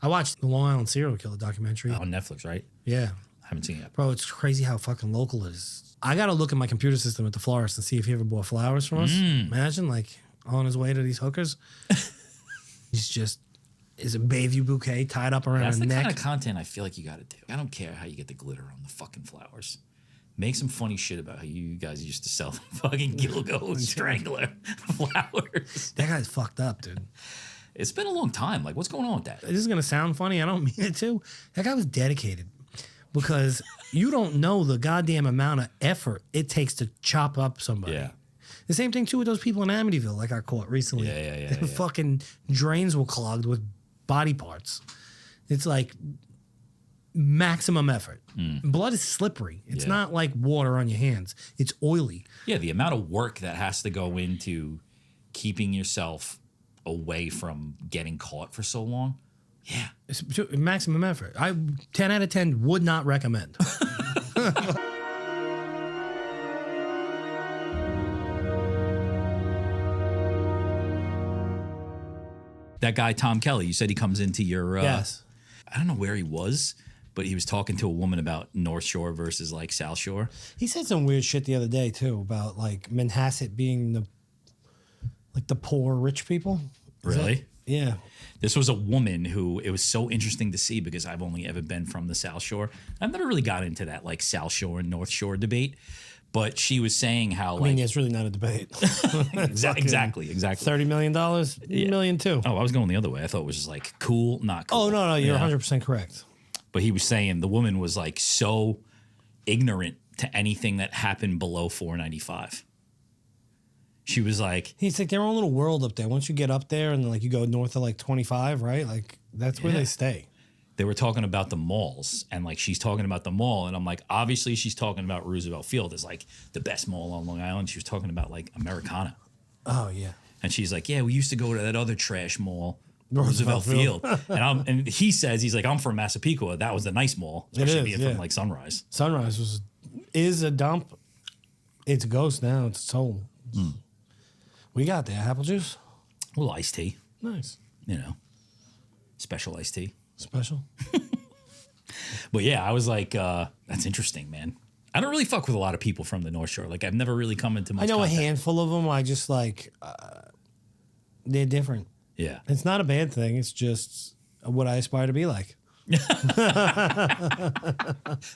I watched the Long Island serial killer documentary. On Netflix, right? Yeah. I haven't seen it yet. Bro, it's crazy how fucking local it is. I got to look at my computer system at the florist and see if he ever bought flowers from us. Imagine, like, on his way to these hookers. He's just, is a Bayview bouquet tied up around his neck. That's the kind of content I feel like you got to do. I don't care how you get the glitter on the fucking flowers. Make some funny shit about how you guys used to sell fucking Gilgo Strangler flowers. That guy's fucked up, dude. It's been a long time. Like, what's going on with that? This is going to sound funny. I don't mean it to. That guy was dedicated because you don't know the goddamn amount of effort it takes to chop up somebody. Yeah. The same thing, too, with those people in Amityville that got caught recently. Yeah. The fucking drains were clogged with body parts. It's like maximum effort. Blood is slippery. It's not like water on your hands. It's oily. Yeah, the amount of work that has to go into keeping yourself away from getting caught for so long. Yeah. It's maximum effort. 10 out of 10 would not recommend. That guy, Tom Kelly, you said he comes into your... Yes. I don't know where he was, but he was talking to a woman about North Shore versus like South Shore. He said some weird shit the other day, too, about like Manhasset being the poor rich people. Really? Yeah. This was a woman who, it was so interesting to see because I've only ever been from the South Shore. I've never really got into that like South Shore and North Shore debate, but she was saying how I mean, it's really not a debate. Exactly. $30 million? Million too. Oh, I was going the other way. I thought it was just like cool, not cool. Oh, no, you're 100% correct. But he was saying the woman was like so ignorant to anything that happened below 495. She was like... He's like their own little world up there. Once you get up there and like you go north of like 25, right? Like that's where they stay. They were talking about the malls and like she's talking about the mall. And I'm like, obviously she's talking about Roosevelt Field as like the best mall on Long Island. She was talking about like Americana. Oh, yeah. And she's like, yeah, we used to go to that other trash mall, Roosevelt Field. And he says, he's like, I'm from Massapequa. That was the nice mall, especially being from like Sunrise. Sunrise is a dump. It's a ghost now. It's a soul. We got there. Apple juice? A little iced tea. Nice. You know, special iced tea. Special. But yeah, I was like, that's interesting, man. I don't really fuck with a lot of people from the North Shore. Like, I've never really come into much I know contact. a handful of them. I just like, they're different. Yeah. It's not a bad thing. It's just what I aspire to be like.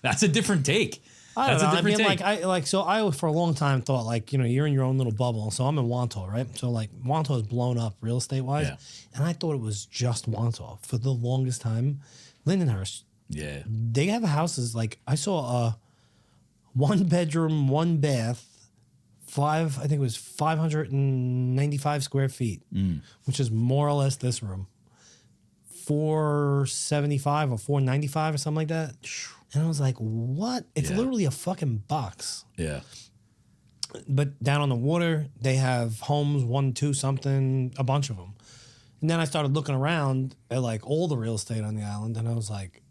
That's a different take. I don't That's know. a different take. I for a long time thought like, you know, you're in your own little bubble. So I'm in Wantagh, right? So like Wantagh is blown up real estate wise. Yeah. And I thought it was just Wantagh for the longest time. Lindenhurst. Yeah. They have houses like I saw a 1 bedroom, 1 bath, I think it was 595 square feet, which is more or less this room. 475 or 495 or something like that. And I was like, what? It's literally a fucking box. Yeah. But down on the water, they have homes, 1, 2, something, a bunch of them. And then I started looking around at like all the real estate on the island, and I was like,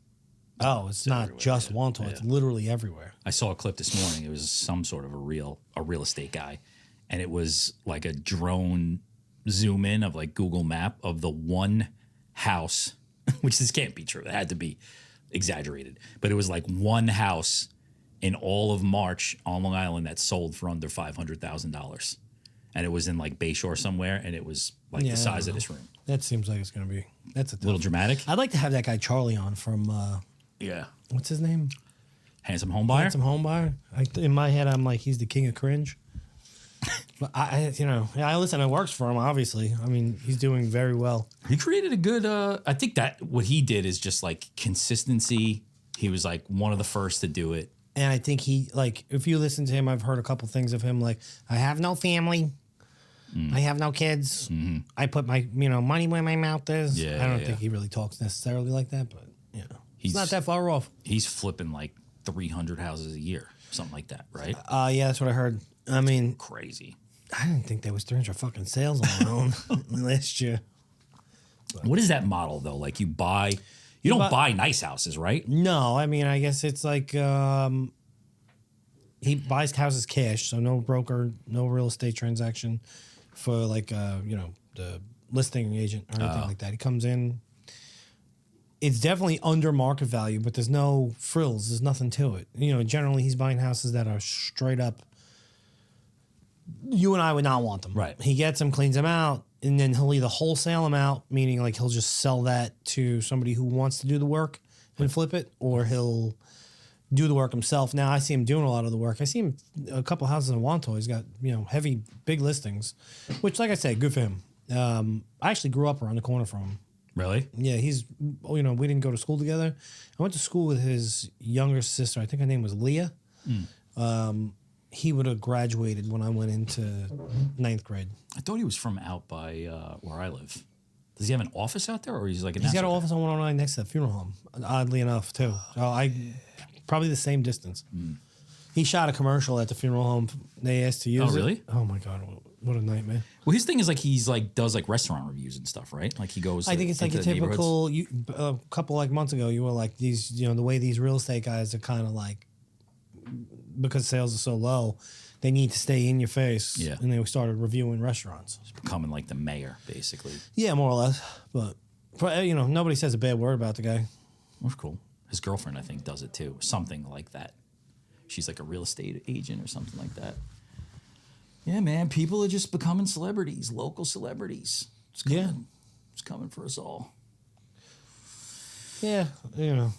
oh, it's not just Wantagh. It's literally everywhere. I saw a clip this morning. It was some sort of a real estate guy, and it was like a drone zoom in of like Google Map of the one house, which this can't be true. It had to be exaggerated, but it was like one house in all of March on Long Island that sold for under $500,000, and it was in like Bayshore somewhere, and it was like the size of this room. That seems like it's gonna be. That's a little dramatic. I'd like to have that guy Charlie on from. What's his name? Handsome Homebuyer. Handsome Homebuyer. In my head, I'm like he's the king of cringe. But I listen. It works for him, obviously. I mean, he's doing very well. He created a good. I think that what he did is just like consistency. He was like one of the first to do it. And I think he, like, if you listen to him, I've heard a couple things of him, like, I have no family. I have no kids. I put my, money where my mouth is. I don't think he really talks necessarily like that, but, he's not that far off. He's flipping like 300 houses a year, something like that, right? Yeah, that's what I heard. I mean, crazy. I didn't think there was 300 fucking sales on my own last year. But what is that model, though? Like, you don't buy nice houses, right? No, I mean, I guess it's like he buys houses cash, so no broker, no real estate transaction for, like, the listing agent or anything like that. He comes in, it's definitely under market value, but there's no frills. There's nothing to it. You know, generally he's buying houses that are straight up. You and I would not want them. Right. He gets them, cleans them out, and then he'll either wholesale them out, meaning like he'll just sell that to somebody who wants to do the work and flip it, or he'll do the work himself. Now I see him doing a lot of the work. I see him a couple houses in Wanto. He's got, you know, heavy, big listings, which, like I said, good for him. I actually grew up around the corner from him. Really? Yeah, he's, you know, we didn't go to school together. I went to school with his younger sister. I think her name was Leah. He would have graduated when I went into 9th grade. I thought he was from out by where I live. Does he have an office out there, or he's like a He's got an office on 109 next to the funeral home, oddly enough, too. So probably the same distance. He shot a commercial at the funeral home. They asked to use it. Oh, really? Oh, my God. What a nightmare. Well, his thing is like he's like does like restaurant reviews and stuff, right? Like he goes. I think it's like a into typical, a couple like months ago, you were like these, you know, the way these real estate guys are kind of like, because sales are so low, they need to stay in your face. Yeah. And they started reviewing restaurants. becoming like the mayor, basically. Yeah, more or less. But, you know, nobody says a bad word about the guy. That's cool. His girlfriend, I think, does it too. Something like that. She's like a real estate agent or something like that. Yeah, man. People are just becoming celebrities, local celebrities. It's coming. Yeah. It's coming for us all. Yeah, you know.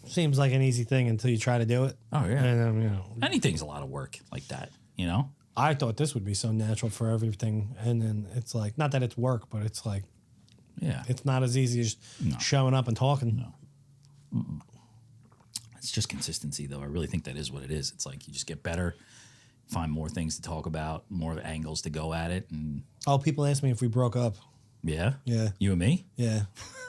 Seems like an easy thing until you try to do it. Oh, yeah. And, you know. Anything's a lot of work like that, you know? I thought this would be so natural for everything. And then it's like, not that it's work, but it's like, Yeah. it's not as easy as showing up and talking. No. It's just consistency, though. I really think that is what it is. It's like you just get better, find more things to talk about, more angles to go at it. And Oh, people asked me if we broke up. yeah? Yeah. You and me? Yeah.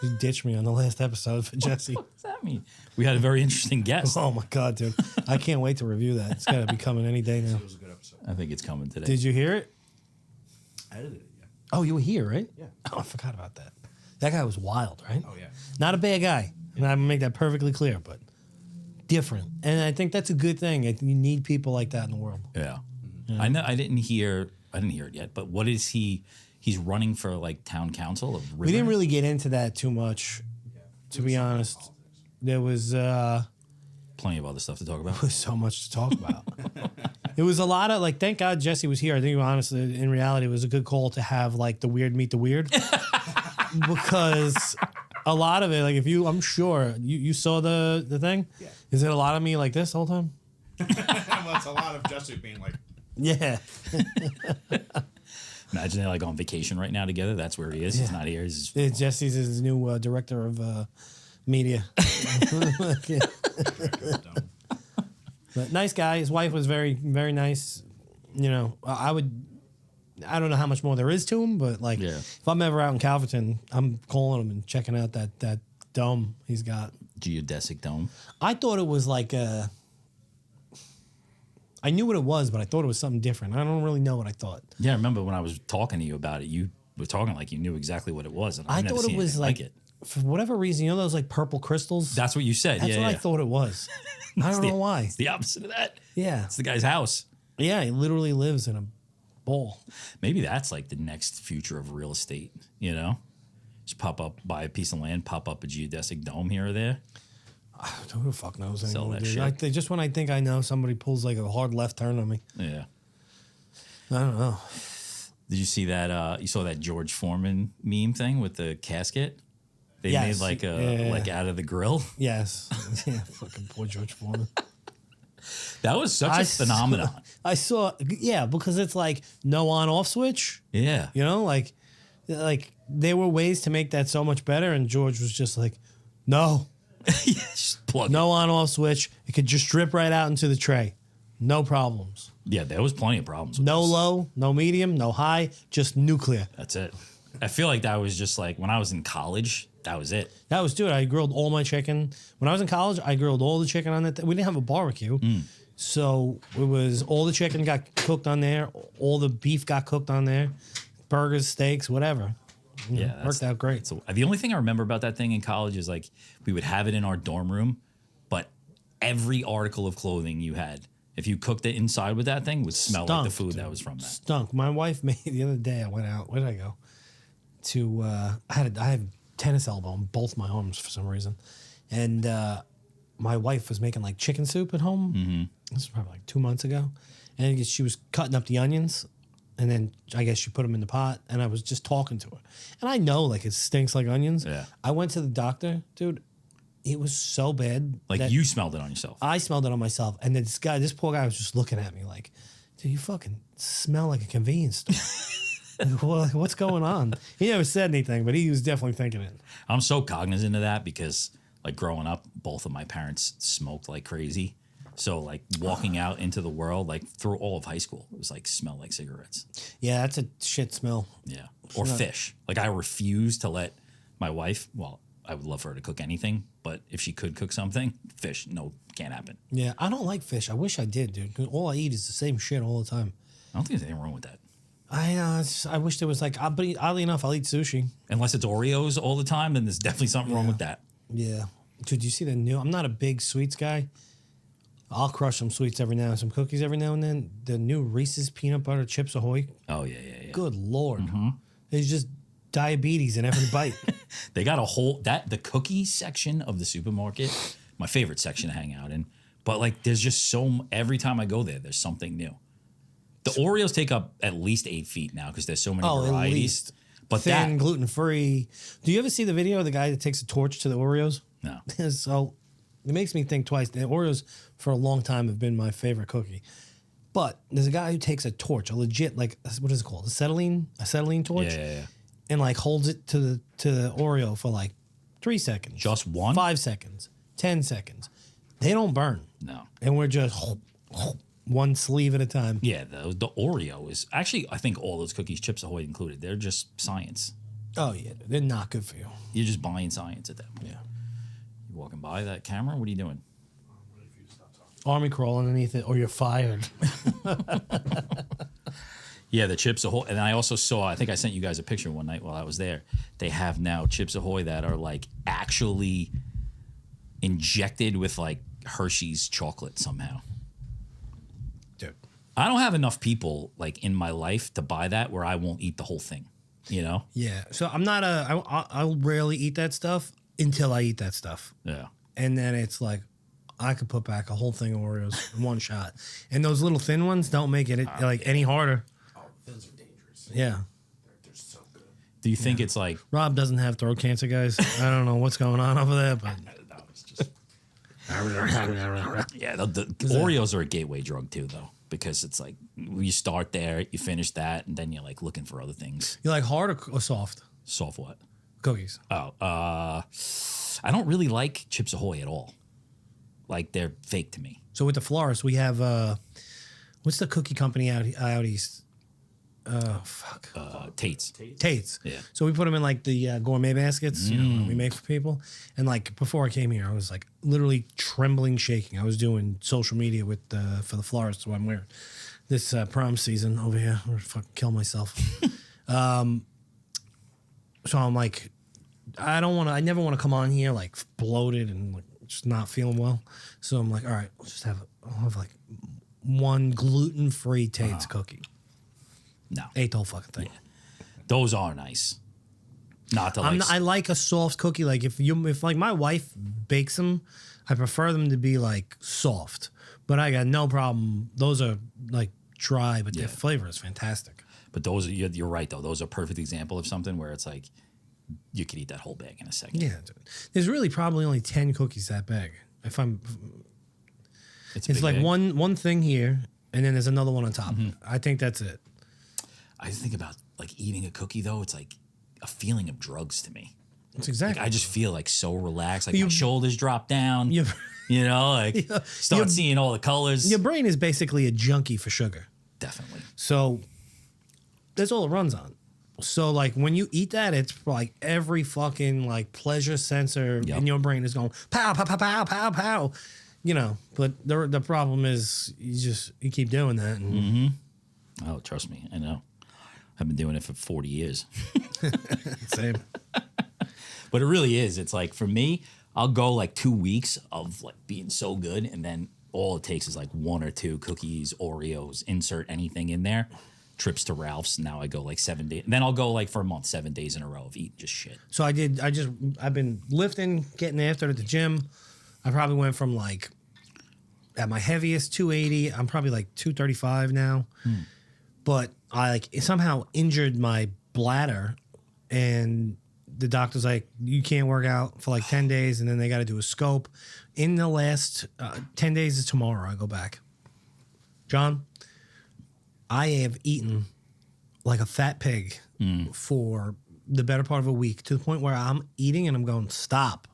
You ditched me on the last episode for Jesse. What does that mean? We had a very interesting guest. Oh, my God, dude. I can't wait to review that. It's got to be coming any day now. It was a good episode. I think it's coming today. Did you hear it? I edited it, yeah. Oh, you were here, right? Yeah. Oh, I forgot about that. That guy was wild, right? Oh, yeah. Not a bad guy. And I make that perfectly clear, but different. And I think that's a good thing. You need people like that in the world. Yeah. I know. I didn't hear it yet. But what is he? He's running for like town council of River. We didn't really get into that too much, to be honest. There was Plenty of other stuff to talk about. so much to talk about. It was a lot of like. Thank God Jesse was here. I think honestly, in reality, it was a good call to have like the weird meet the weird, because a lot of it, like if you, I'm sure you saw the thing. Yeah. Is it a lot of me like this the whole time? Well, it's a lot of Jesse being like, Yeah. Imagine they're like on vacation right now together. That's where he is. He's not here. He's Jesse's his new director of media. But nice guy. His wife was very, very nice. You know, I don't know how much more there is to him, but like, if I'm ever out in Calverton, I'm calling him and checking out that dome he's got. geodesic dome. I thought it was like I knew what it was, but I thought it was something different. I don't really know what I thought. Yeah, I remember when I was talking to you about it, you were talking like you knew exactly what it was. And I I've never thought it seen was anything like it. for whatever reason, you know those like purple crystals? That's what you said. That's yeah, what I yeah. thought it was. I don't know why. It's the opposite of that. Yeah. It's the guy's house. Yeah, he literally lives in a bowl. Maybe that's like the next future of real estate, you know? Just pop up, buy a piece of land, pop up a geodesic dome here or there. Who the fuck knows Sell anymore, that dude? shit. Just when I think I know, somebody pulls like a hard left turn on me. Yeah. I don't know. Did you see that? You saw that George Foreman meme thing with the casket? They Yes. made like Yeah. like out of the grill. Yes. Yeah, fucking poor George Foreman. That was such a phenomenon. I saw, yeah, because it's like no on-off switch. Yeah. You know, like there were ways to make that so much better, and George was just like, no, Just plug it. no on-off switch. It could just drip right out into the tray. No problems. Yeah, there was plenty of problems with No this. low, no medium, no high, just nuclear. That's it. I feel like that was just like when I was in college, that was it. That was, dude, I grilled all my chicken. When I was in college, I grilled all the chicken on that. We didn't have a barbecue. So it was all the chicken got cooked on there. All the beef got cooked on there. Burgers, steaks, whatever. Yeah. Worked out great. So the only thing I remember about that thing in college is like we would have it in our dorm room, but every article of clothing you had, if you cooked it inside with that thing, would smell like the Stunk, food that dude. was from that. Stunk. My wife made the other day. I went out. Where did I go? To I had tennis elbow on both my arms for some reason. And my wife was making like chicken soup at home. This was probably like 2 months ago. And she was cutting up the onions. And then I guess she put them in the pot. And I was just talking to her. And I know like it stinks like onions. Yeah. I went to the doctor, dude. It was so bad. Like that you smelled it on yourself. I smelled it on myself. And this poor guy was just looking at me like, dude, you fucking smell like a convenience store. Like, what's going on? He never said anything, but he was definitely thinking it. I'm so cognizant of that because like growing up, both of my parents smoked like crazy. So like walking out into the world, like through all of high school, it was like smell like cigarettes. Yeah, that's a shit smell. Yeah. Or fish. Like I refuse to let my wife, well, I would love for her to cook anything, but if she could cook something, fish, no, can't happen. Yeah, I don't like fish. I wish I did, dude. 'Cause all I eat is the same shit all the time. I don't think there's anything wrong with that. I wish there was like, but oddly enough, I'll eat sushi. Unless it's Oreos all the time, then there's definitely something wrong with that. Yeah. Dude, you see the new, I'm not a big sweets guy. I'll crush some sweets every now and some cookies every now and then. The new Reese's Peanut Butter Chips Ahoy. Oh, yeah. Good Lord. There's just diabetes in every bite. They got a whole, the cookie section of the supermarket, my favorite section to hang out in. But like, there's just every time I go there, there's something new. The Oreos take up at least 8 feet now because there's so many varieties. At least. But thin, gluten-free. Do you ever see the video of the guy that takes a torch to the Oreos? No. So it makes me think twice. The Oreos for a long time have been my favorite cookie. But there's a guy who takes a torch, a legit, like, what is it called? A acetylene torch? Yeah. And like holds it to the Oreo for like 3 seconds. Just one? 5 seconds. 10 seconds. They don't burn. No. And we're just one sleeve at a time. Yeah, the Oreo is actually, I think all those cookies, Chips Ahoy included, they're just science. Oh, yeah. They're not good for you. You're just buying science at that point. Yeah. You walking by that camera? What are you doing? Army crawl underneath it or you're fired. Yeah, the Chips Ahoy. And I also saw, I think I sent you guys a picture one night while I was there. They have now Chips Ahoy that are like actually injected with like Hershey's chocolate somehow. Dude. I don't have enough people like in my life to buy that where I won't eat the whole thing, you know? Yeah. So I'm not I'll rarely eat that stuff until I eat that stuff. Yeah. And then it's like, I could put back a whole thing of Oreos in one shot. And those little thin ones don't make it like any harder. Oh, thins are dangerous. Yeah. They're so good. Do you think it's like, Rob doesn't have throat cancer, guys. I don't know what's going on over there, but No, it's just yeah, the Oreos are a gateway drug too, though, because it's like you start there, you finish that, and then you're like looking for other things. you like hard or soft Soft what? cookies? Oh, I don't really like Chips Ahoy at all. Like they're fake to me. So with the florist, we have what's the cookie company out east? Tate's. Tate's. Yeah. So we put them in like the gourmet baskets, you know, that we make for people. And like before I came here, I was like literally trembling, shaking. I was doing social media with for the florist, so I'm wearing this prom season over here. I'm gonna fucking kill myself. So I'm like, I never want to come on here like bloated and like just not feeling well. So I'm like, all right, I'll have like one gluten-free Tate's cookie. No. Ate the whole fucking thing. Those are nice. Not to like. I like a soft cookie. Like if like my wife bakes them, I prefer them to be like soft. But I got no problem. Those are like dry, but their flavor is fantastic. But those are, you're right though. Those are a perfect example of something where it's like you could eat that whole bag in a second. Yeah, dude. There's really probably only 10 cookies that big. It's Big like bag. one thing here, and then there's another one on top. I think that's it. I just think about like eating a cookie though. It's like a feeling of drugs to me. It's exactly. Like I just feel like so relaxed. Like You- my shoulders drop down. You- You know, like start seeing all the colors. Your brain is basically a junkie for sugar. Definitely. So that's all it runs on. So like when you eat that, it's like every fucking like pleasure sensor in your brain is going pow pow pow pow pow pow. You know, but the problem is you keep doing that. And Oh, trust me, I know. I've been doing it for 40 years. Same. But it really is. It's like for me, I'll go like 2 weeks of like being so good, and then all it takes is like 1 or 2 cookies, Oreos, insert anything in there. trips to Ralph's. Now I go like 7 days. Then I'll go like for a month, 7 days in a row of eating just shit. So I've been lifting, getting after it at the gym. I probably went from like, at my heaviest, 280. I'm probably like 235 now. But I like somehow injured my bladder, and the doctor's like, you can't work out for like 10 days, and then they got to do a scope. In the last 10 days is tomorrow, I go back. John, I have eaten like a fat pig for the better part of a week, to the point where I'm eating and I'm going, stop.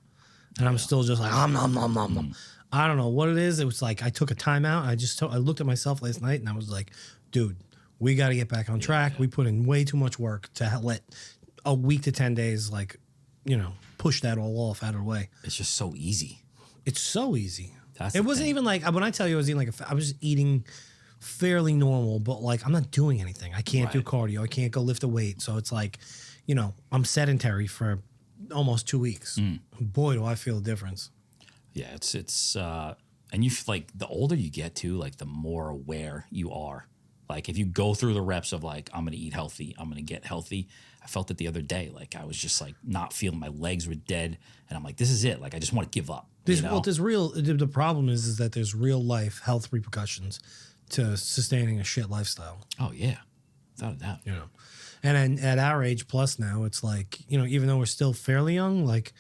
And I'm still just like, nom, nom, nom, nom. I don't know what it is. It was like I took a timeout. I looked at myself last night and I was like, dude, we got to get back on track. We put in way too much work to let a week to 10 days, like, push that all off out of the way. It's just so easy. It's so easy. That's it wasn't even like, when I tell you I was eating like I was just eating fairly normal, but like I'm not doing anything. I can't do cardio. I can't go lift a weight. So it's like, I'm sedentary for almost 2 weeks. Boy, do I feel a difference. Yeah, it's and you like the older you get too, like the more aware you are. Like if you go through the reps of like, I'm going to eat healthy, I'm going to get healthy. I felt it the other day. Like I was just like not feeling, my legs were dead. And I'm like, this is it. Like I just want to give up. The problem is that there's real life health repercussions to sustaining a shit lifestyle. Oh yeah, without a doubt. And then at our age plus now, it's like, even though we're still fairly young, like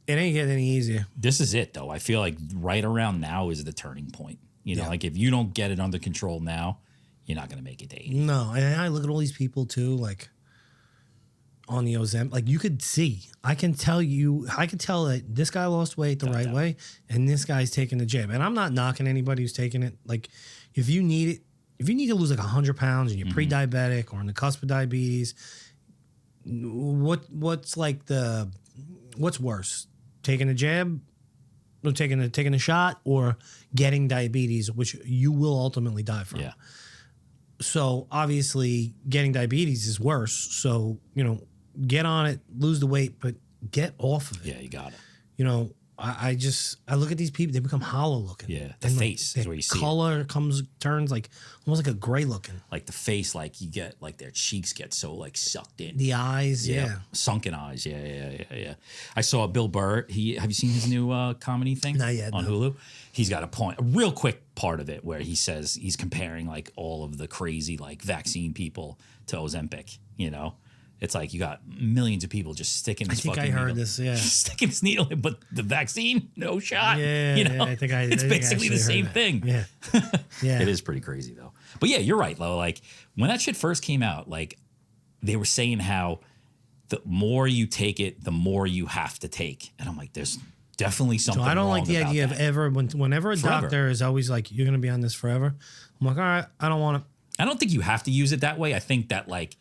it ain't getting any easier. This is it though. I feel like right around now is the turning point. Like if you don't get it under control now, you're not going to make it to 80. No, and I look at all these people too, like on the Ozempic, like you could see, I can tell that this guy lost weight the right way, and this guy's taking the jab. And I'm not knocking anybody who's taking it. Like if you need to lose like 100 pounds and you're pre-diabetic or on the cusp of diabetes, what's worse? Taking a jab, or taking a shot, or getting diabetes, which you will ultimately die from. Yeah. So obviously getting diabetes is worse. So, get on it, lose the weight, but get off of it. Yeah, you got it. I look at these people, they become hollow looking. Yeah, the face is where you see color turns like almost like a gray looking. Like the face, like you get like their cheeks get so like sucked in. The eyes, sunken eyes. Yeah. I saw Bill Burr. Have you seen his new comedy thing? Not yet, on Hulu. He's got a real quick part of it where he says he's comparing like all of the crazy like vaccine people to Ozempic. It's like you got millions of people just sticking this fucking needle. I heard this, yeah. Sticking this needle in, but the vaccine, no shot. Yeah, it's basically the same thing. Yeah. Yeah. It is pretty crazy, though. But yeah, you're right, Lo. Like, when that shit first came out, like, they were saying how the more you take it, the more you have to take. And I'm like, there's definitely something wrong. So I don't like the idea of whenever a doctor is always like, you're going to be on this forever. I'm like, all right, I don't want to. I don't think you have to use it that way. I think that, like,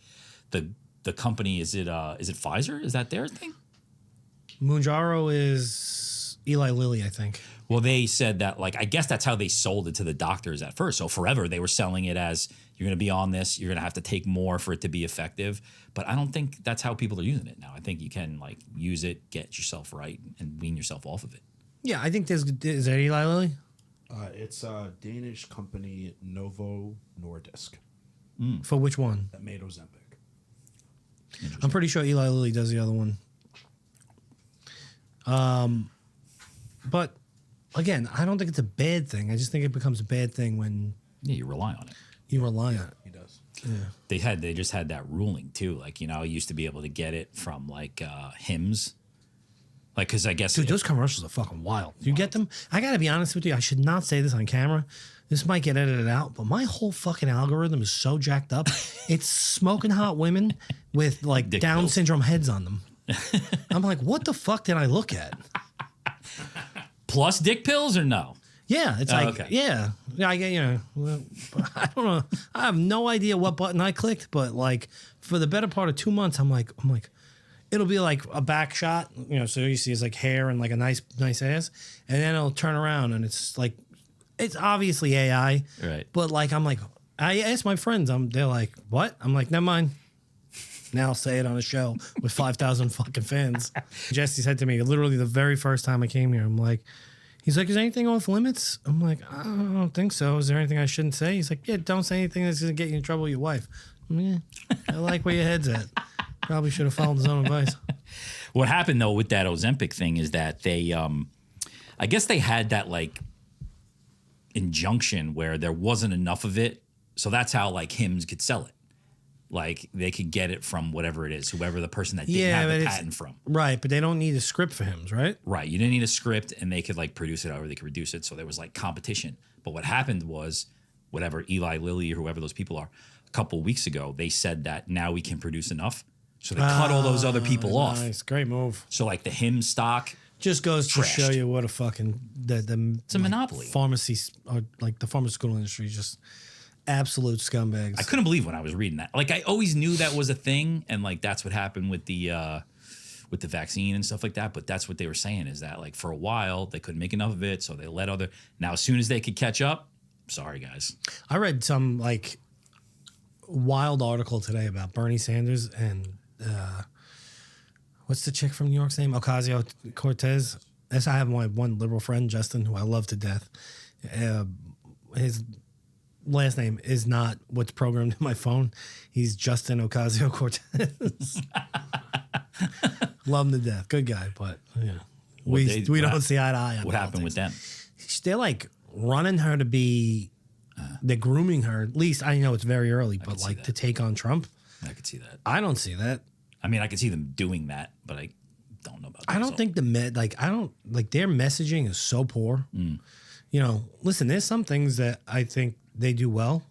the company, is it Pfizer? Is that their thing? Mounjaro is Eli Lilly, I think. Well, they said that, like, I guess that's how they sold it to the doctors at first. So forever they were selling it as, you're going to be on this, you're going to have to take more for it to be effective. But I don't think that's how people are using it now. I think you can, like, use it, get yourself right, and wean yourself off of it. Yeah, I think is that Eli Lilly? It's a Danish company, Novo Nordisk. For which one? That made Ozempic. I'm pretty sure Eli Lilly does the other one. But again, I don't think it's a bad thing. I just think it becomes a bad thing when you rely on it. You rely on it. He does. Yeah. They just had that ruling too. Like, I used to be able to get it from like Hims. Like, because I guess those commercials are fucking wild. You get them? I gotta be honest with you. I should not say this on camera. This might get edited out, but my whole fucking algorithm is so jacked up. It's smoking hot women with like Dick Down pills. syndrome heads on them. I'm like, what the fuck did I look at? Plus dick pills or no? Yeah, it's like, okay. yeah. I get, well, I don't know. I have no idea what button I clicked, but like for the better part of 2 months, I'm like, it'll be like a back shot, so you see it's like hair and like a nice ass, and then it'll turn around and it's like, it's obviously AI, right? But like, I'm like, I asked my friends, they're like, what? I'm like, never mind. Now I'll say it on a show with 5,000 fucking fans. Jesse said to me, literally the very first time I came here, I'm like, He's like, is anything off limits? I'm like, I don't think so. Is there anything I shouldn't say? He's like, yeah, don't say anything that's going to get you in trouble with your wife. Yeah, I like where your head's at. Probably should have followed his own advice. What happened though with that Ozempic thing is that they, I guess they had that like injunction where there wasn't enough of it, so that's how like Hims could sell it. Like they could get it from whatever it is, whoever the person that didn't have the patent from. Right, but they don't need a script for Hims, right? Right, you didn't need a script, and they could like produce it however they could reduce it. So there was like competition. But what happened was, whatever Eli Lilly or whoever those people are, a couple of weeks ago, they said that now we can produce enough. So they cut all those other people off. Nice, great move. So like the Hims stock just goes to show you what a fucking it's a monopoly. Pharmacies or like the pharmaceutical industry is just absolute scumbags. I couldn't believe when I was reading that. Like I always knew that was a thing, and like that's what happened with the vaccine and stuff like that. But that's what they were saying is that like for a while they couldn't make enough of it, so they let other. Now as soon as they could catch up, sorry guys. I read some like wild article today about Bernie Sanders and what's the chick from New York's name? Ocasio-Cortez. I have my one liberal friend, Justin, who I love to death. His last name is not what's programmed in my phone. He's Justin Ocasio-Cortez. Love him to death. Good guy, but yeah. We don't see eye to eye on what happened with them? They're like running her to be, they're grooming her. At least I know it's very early, but like to take on Trump. I could see that. I don't see that. I mean, I could see them doing that, but I don't know about that. I don't think their messaging is so poor. You know, listen, there's some things that I think they do well.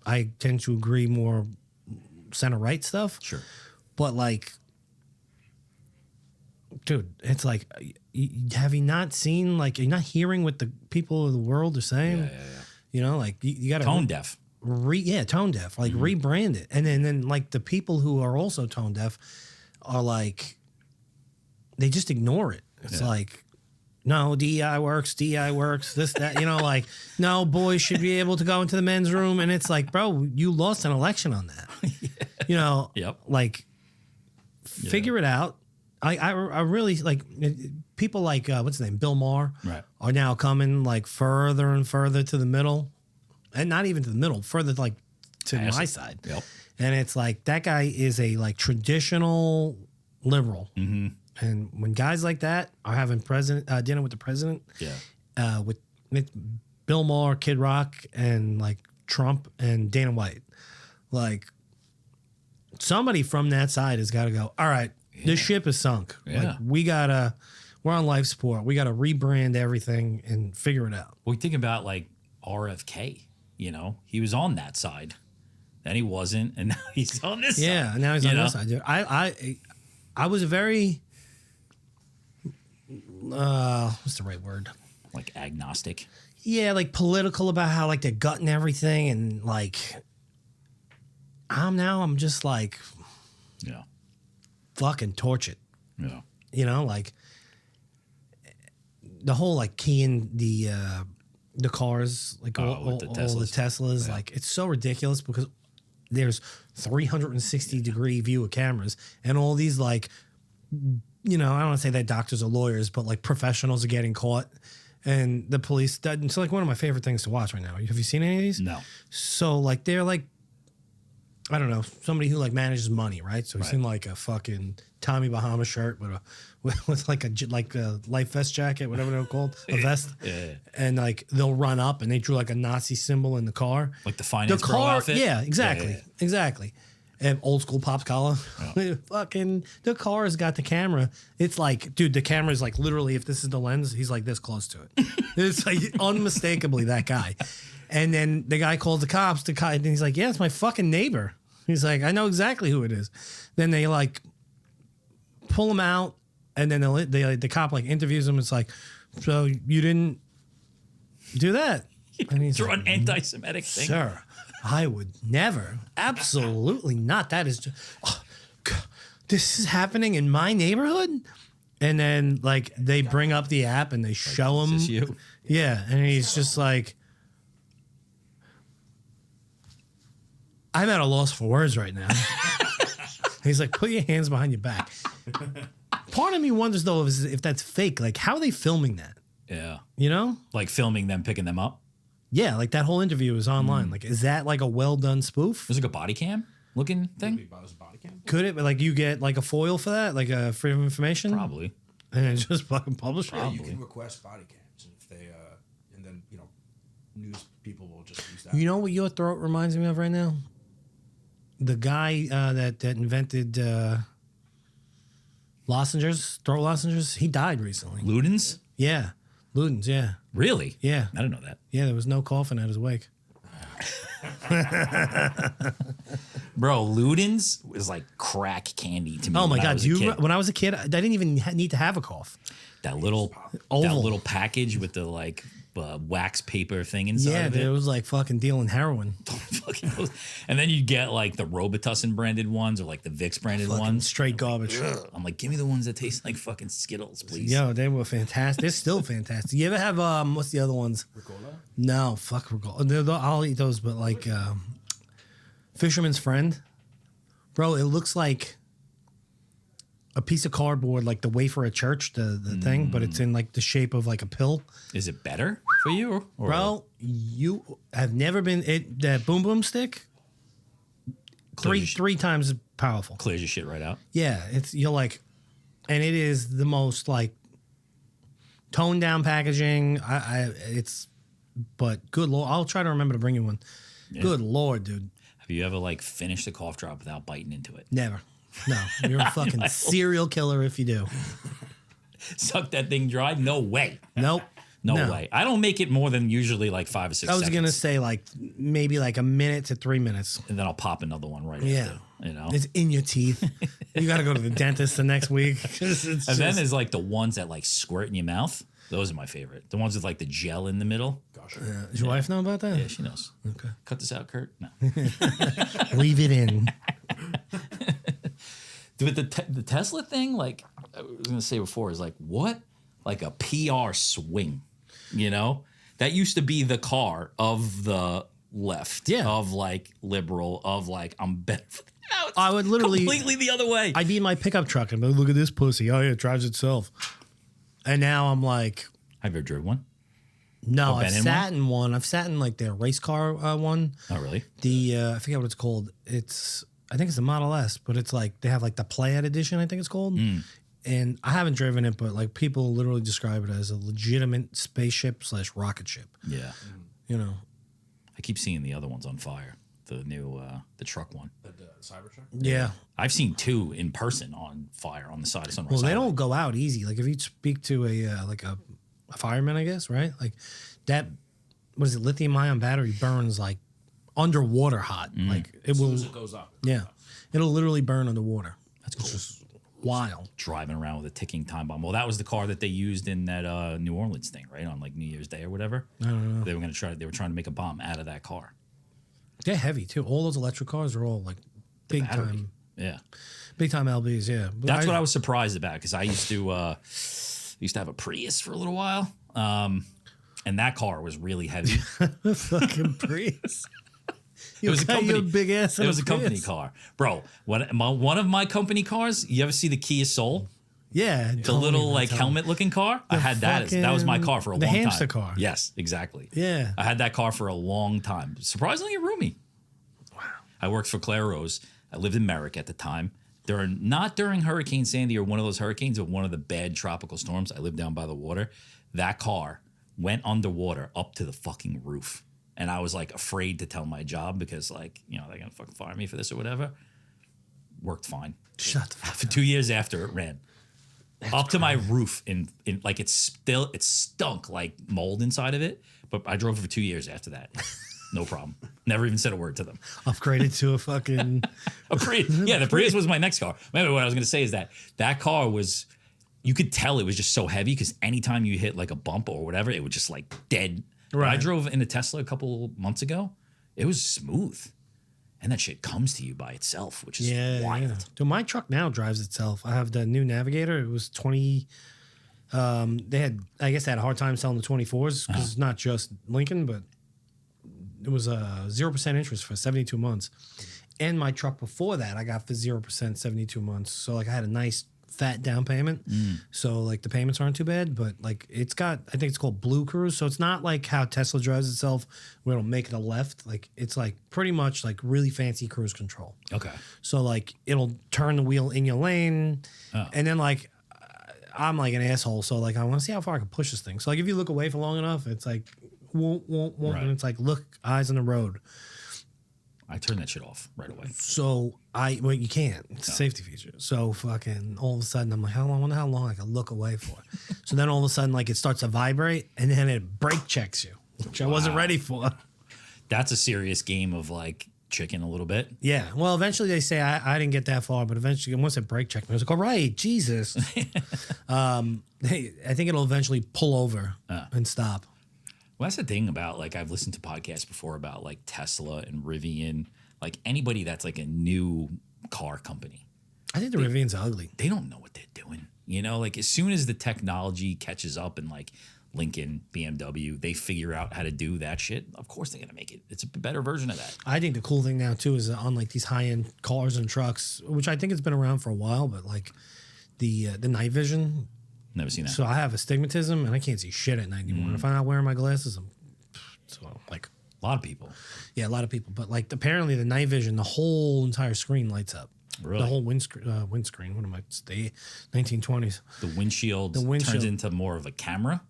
I tend to agree more center right stuff. Sure. But like, dude, it's like, have you not seen, like, you're not hearing what the people of the world are saying? Yeah. You know, like you got to tone deaf. Tone deaf. Like rebrand it, and then like the people who are also tone deaf are like, they just ignore it. It's like, no, DEI works, this, that, you know, like, no, boys should be able to go into the men's room, and it's like, bro, you lost an election on that. You know, like, figure it out. I really like people like what's his name, Bill Maher, are now coming like further and further to the middle. And not even to the middle, further like to my side. Yep. And it's like that guy is a like traditional liberal. Mm-hmm. And when guys like that are having dinner with the president, with Bill Maher, Kid Rock, and like Trump and Dana White, like somebody from that side has got to go, all right, this ship is sunk. Like we're on life support. We got to rebrand everything and figure it out. Well, we think about like RFK. You know, he was on that side, then he wasn't, and now he's on this side. Yeah, and now he's on this side. Dude. I was a very, what's the right word? Like agnostic. Yeah, like political about how like they're gutting everything, and like I'm just like, fucking torch it. Yeah, you know, like the whole like keying the cars, like all the Teslas, like it's so ridiculous because there's 360-degree view of cameras and all these like, you know, I don't want to say that doctors or lawyers, but like professionals are getting caught, and the police. It's like one of my favorite things to watch right now. Have you seen any of these? No. So like they're like, I don't know, somebody who like manages money, right? So he's in like a fucking Tommy Bahama shirt with like a life vest jacket, whatever they're called, a vest. And like they'll run up and they drew like a Nazi symbol in the car. Like the finance girl outfit? Yeah, exactly. Exactly. And old school pops collar. Fucking the car has got the camera. It's like, dude, the camera is like literally, if this is the lens, he's like this close to it. It's like unmistakably that guy. And then the guy calls the cops. And he's like, yeah, it's my fucking neighbor. He's like, I know exactly who it is. Then they like pull him out, and then the cop like interviews him. It's like, so you didn't do that? And he's through like, an anti-Semitic thing, sir. I would never. Absolutely not. That is just, God, this is happening in my neighborhood. And then like they bring up the app and they show him. Is this you? Yeah, and he's just like, I'm at a loss for words right now. He's like, put your hands behind your back. Part of me wonders, though, if that's fake. Like, how are they filming that? Yeah. You know? Like filming them, picking them up. Yeah, like that whole interview is online. Like, is that like a well done spoof? There's like a body cam looking thing. Maybe about his body cam. Could it? Like, you get like a foil for that, like a freedom of information, Probably. and it just fucking publish it. Yeah, you Probably. can request body cams, and if they, and then news people will just use that. You know what your throat reminds me of right now? The guy that invented lozenges, throat lozenges. He died recently. Ludens? Yeah, Ludens. Yeah, Really? yeah, I didn't know that. yeah. There was no coffin at his wake. Bro, Ludens was like crack candy to me. Oh my when I god! was Do a you? kid. When I was a kid, I didn't even need to have a cough. That little Oval. package with the like wax paper thing inside Yeah, of dude, it. it was like fucking dealing heroin. Fucking those- and then you get like the Robitussin branded ones or like the Vicks branded Fucking ones. straight garbage. I'm like, give me the ones that taste like fucking Skittles, please. Yo, they were fantastic. They're still fantastic. You ever have what's the other ones? Ricola? No, fuck Ricola. I'll eat those, but like Fisherman's Friend, bro. It looks like a piece of cardboard, like the wafer at church, the thing, but it's in like the shape of like a pill. Is it better for you? Or Bro, you have never been that boom boom stick. Clears- Three times as powerful. clears your shit right out. Yeah, you're like, and it is the most like toned down packaging. But good lord, I'll try to remember to bring you one. Good lord, dude, Have you ever like finished a cough drop without biting into it? never. No, you're a fucking serial killer if you do. Suck that thing dry? No way. Nope. No way. I don't make it more than usually like 5 or 6 I was seconds. gonna say like maybe like a minute to 3 minutes. And then I'll pop another one right Yeah. after. You know? It's in your teeth. You got to go to the dentist the next week. And then there's like the ones that like squirt in your mouth. Those are my favorite. The ones with like the gel in the middle. Gosh. Does your wife know about that? Yeah, she knows. Okay. Cut this out, Kurt. No. Leave it in. Dude, the Tesla thing, like I was gonna say before, is like what? Like a PR swing, you know? That used to be the car of the left, Yeah. of like liberal, of like I'm better. Now it's I would literally completely the other way. I'd be in my pickup truck and be like, look at this pussy. Oh yeah, it drives itself. And now I'm like, Have you ever driven one? no, Oh, I've been in sat in one. I've sat in like their race car one. Oh, really? The I forget what it's called. I think it's the Model S, but it's like they have like the Plaid edition. I think it's called. And I haven't driven it, but like people literally describe it as a legitimate spaceship / rocket ship. Yeah. You know. I keep seeing the other ones on fire. The new the truck one. The Cybertruck? Yeah. I've seen 2 in person on fire on the side of Sunrise. Well, they Highway. don't go out easy. Like if you speak to a like a fireman, I guess, right? Like that. What is it? Lithium ion battery burns like underwater hot. Like it As soon will. as it goes up. Yeah, it'll literally burn underwater. That's cool. Wild. Driving around with a ticking time bomb. Well, that was the car that they used in that New Orleans thing, right? On like New Year's Day or whatever. I don't know. They were trying to make a bomb out of that car. They're heavy too. All those electric cars are all like big Battery. time, Yeah. big time LBs. Yeah, but That's what I was surprised about because I used to have a Prius for a little while. And that car was really heavy. fucking Prius. It was a company. big ass. It was a company car, bro. One of my company cars. You ever see the Kia Soul? Yeah, The little like helmet looking car. I had that. That was my car for a the long time. hamster car. Yes, exactly. Yeah. I had that car for a long time. Surprisingly roomy. Wow. I worked for Claire Rose. I lived in Merrick at the time. Not during Hurricane Sandy or one of those hurricanes, but one of the bad tropical storms. I lived down by the water. That car went underwater up to the fucking roof. And I was like afraid to tell my job because like, they're going to fucking fire me for this or whatever. Worked fine. Shut the fuck For 2 years after it ran. Up to my roof in like it stunk like mold inside of it. But I drove it for 2 years after that. No problem. Never even said a word to them. upgraded to a fucking. A Prius. Yeah, the Prius was my next car. Maybe what I was going to say is that car was, you could tell it was just so heavy because anytime you hit like a bump or whatever, it was just like dead. When I Right. drove in a Tesla a couple months ago, it was smooth. And that shit comes to you by itself, which is wild. Yeah. Dude, my truck now drives itself. I have the new Navigator. It was 20. They had a hard time selling the 24s because it's not just Lincoln, but it was 0% interest for 72 months. And my truck before that, I got for 0% 72 months. So like I had a nice fat down payment. So like the payments aren't too bad, but like it's got, I think it's called Blue Cruise. So it's not like how Tesla drives itself where it'll make it a left. Like it's like pretty much like really fancy cruise control. Okay. So like it'll turn the wheel in your lane. And then like I'm like an asshole. So like I want to see how far I can push this thing. So like if you look away for long enough, it's like, won't. Right. And it's like, look, eyes on the road. I turned that shit off right away. So well, you can't. It's a safety feature. So fucking all of a sudden I'm like, I wonder how long I can look away for. So then all of a sudden like it starts to vibrate and then it brake checks you, which I wasn't ready for. That's a serious game of like chicken a little bit. Yeah. Well, eventually they say I didn't get that far, but eventually once it brake checked me, I was like, all right, Jesus. I think it'll eventually pull over and stop. Well, that's the thing about like I've listened to podcasts before about like Tesla and Rivian, like anybody that's like a new car company. I think the Rivian's ugly. They don't know what they're doing. You know, like as soon as the technology catches up and like Lincoln, BMW, they figure out how to do that shit. Of course they're going to make it. It's a better version of that. I think the cool thing now too is on like these high-end cars and trucks, which I think has been around for a while, but like the night vision. Never seen that. So I have astigmatism and I can't see shit at night anymore. If I'm not wearing my glasses, I'm so like a lot of people. Yeah, a lot of people. But like apparently the night vision, the whole entire screen lights up. Really? The whole windscreen. What am I? It's the 1920s. The windshield turns into more of a camera.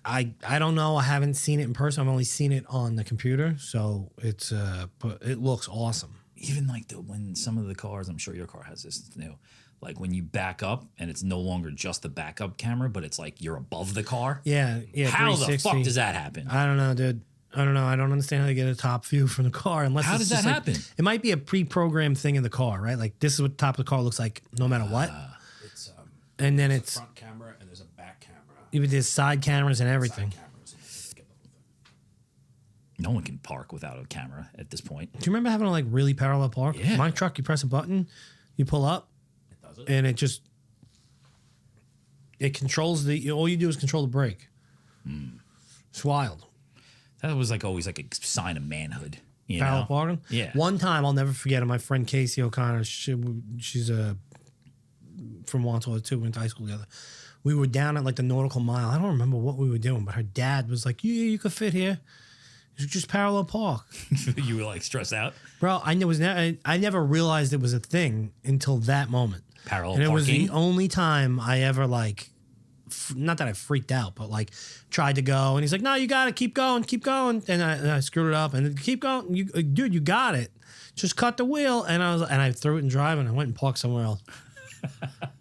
I don't know. I haven't seen it in person. I've only seen it on the computer. So it's but it looks awesome. Even like when some of the cars, I'm sure your car has this new. Like when you back up and it's no longer just the backup camera, but it's like you're above the car. Yeah. How the fuck does that happen? I don't know, dude. I don't know. I don't understand how they get a top view from the car. Unless how does that happen? It might be a pre-programmed thing in the car, right? Like this is what the top of the car looks like, no matter what. It's and then there's it's a front camera and there's a back camera. Even there's side cameras and everything. Side cameras and get the whole thing. No one can park without a camera at this point. Do you remember having to like really parallel park? Yeah. My truck, you press a button, you pull up, It does it. and it controls all you do is control the brake. It's wild. That was like always like a sign of manhood. You Parallel know? parking? Yeah. One time, I'll never forget it. My friend Casey O'Connor, she's from Wandsworth too. We went to high school together. We were down at like the nautical mile. I don't remember what we were doing, but her dad was like, "Yeah, you could fit here. You just parallel park." You were like stressed out. Bro, I never realized it was a thing until that moment. Parallel and it was parking? the only time I ever like, not that I freaked out, but like tried to go. And he's like, "No, you got to keep going. And I screwed it up. And then, keep going, dude. You got it. Just cut the wheel." And I threw it in drive and I went and parked somewhere else.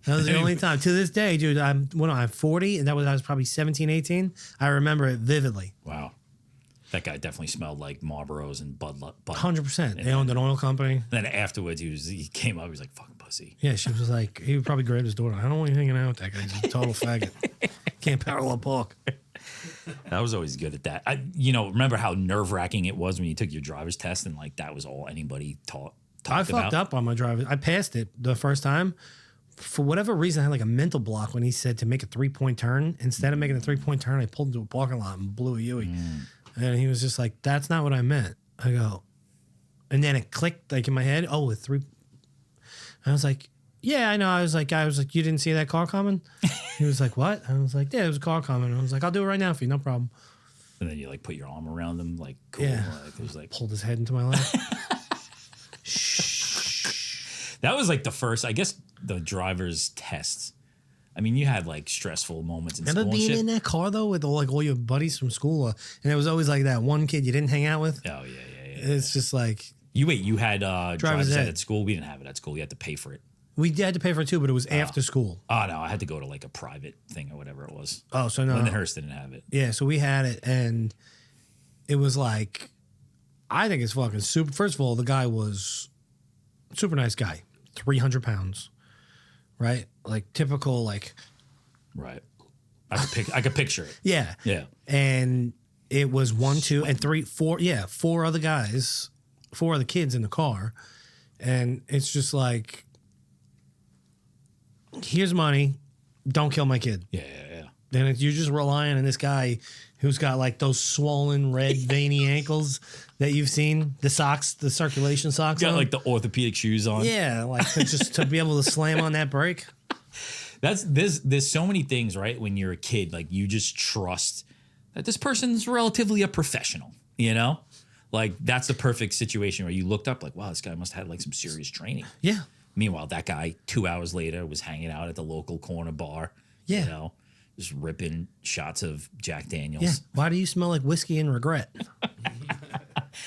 That was the only time. To this day, dude, I'm 40, and I was probably 17, 18. I remember it vividly. Wow. That guy definitely smelled like Marlboros and Bud Light. 100%. They owned an oil company. Then afterwards, he came up. He was like, "Fucking pussy." Yeah, she was like, he would probably grab his daughter. "I don't want you hanging out with that guy. He's a total faggot. Can't parallel park." I was always good at that. Remember how nerve-wracking it was when you took your driver's test and like that was all anybody talked I about? fucked up on my driver. I passed it the first time. For whatever reason, I had like a mental block when he said to make a 3-point turn. Instead of making a 3-point turn, I pulled into a parking lot and blew a Yui. And he was just like, "That's not what I meant." I go, and then it clicked like in my head. Oh, with 3. I was like, "Yeah, I know." I was like, "You didn't see that car coming?" He was like, "What?" I was like, "Yeah, there was a car coming." I was like, "I'll do it right now for you, no problem." And then you like put your arm around him, like cool. Yeah. Like, it was like Pulled his head into my lap. that was like the first, I guess, the driver's tests. I mean, you had like stressful moments in Remember school and being shit. in that car though with all your buddies from school, and it was always like that one kid you didn't hang out with. Oh yeah. It's just like You had driver's ed ed. at school. We didn't have it at school. You had to pay for it. we had to pay for it too, but it was after school. Oh no, I had to go to like a private thing or whatever it was. Oh, so no. Lindenhurst didn't have it. Yeah, so we had it, and it was like, I think it's fucking super. First of all, the guy was super nice guy, 300 pounds, right? Like typical, like Right. I could picture it. yeah, Yeah. and it was 1, 2, and 3, 4. Yeah, 4 other guys, 4 other kids in the car, and it's just like, here's money, don't kill my kid. Yeah. Then you're just relying on this guy who's got like those swollen, red, veiny ankles that you've seen, the socks, the circulation socks. Got on. like the orthopedic shoes on. Yeah, like to be able to slam on that brake. There's so many things, right? When you're a kid, like you just trust that this person's relatively a professional, you know? Like that's the perfect situation where you looked up like, wow, this guy must have had like some serious training. Yeah. Meanwhile, that guy 2 hours later was hanging out at the local corner bar, Yeah. you know, just ripping shots of Jack Daniels. Yeah. Why do you smell like whiskey and regret?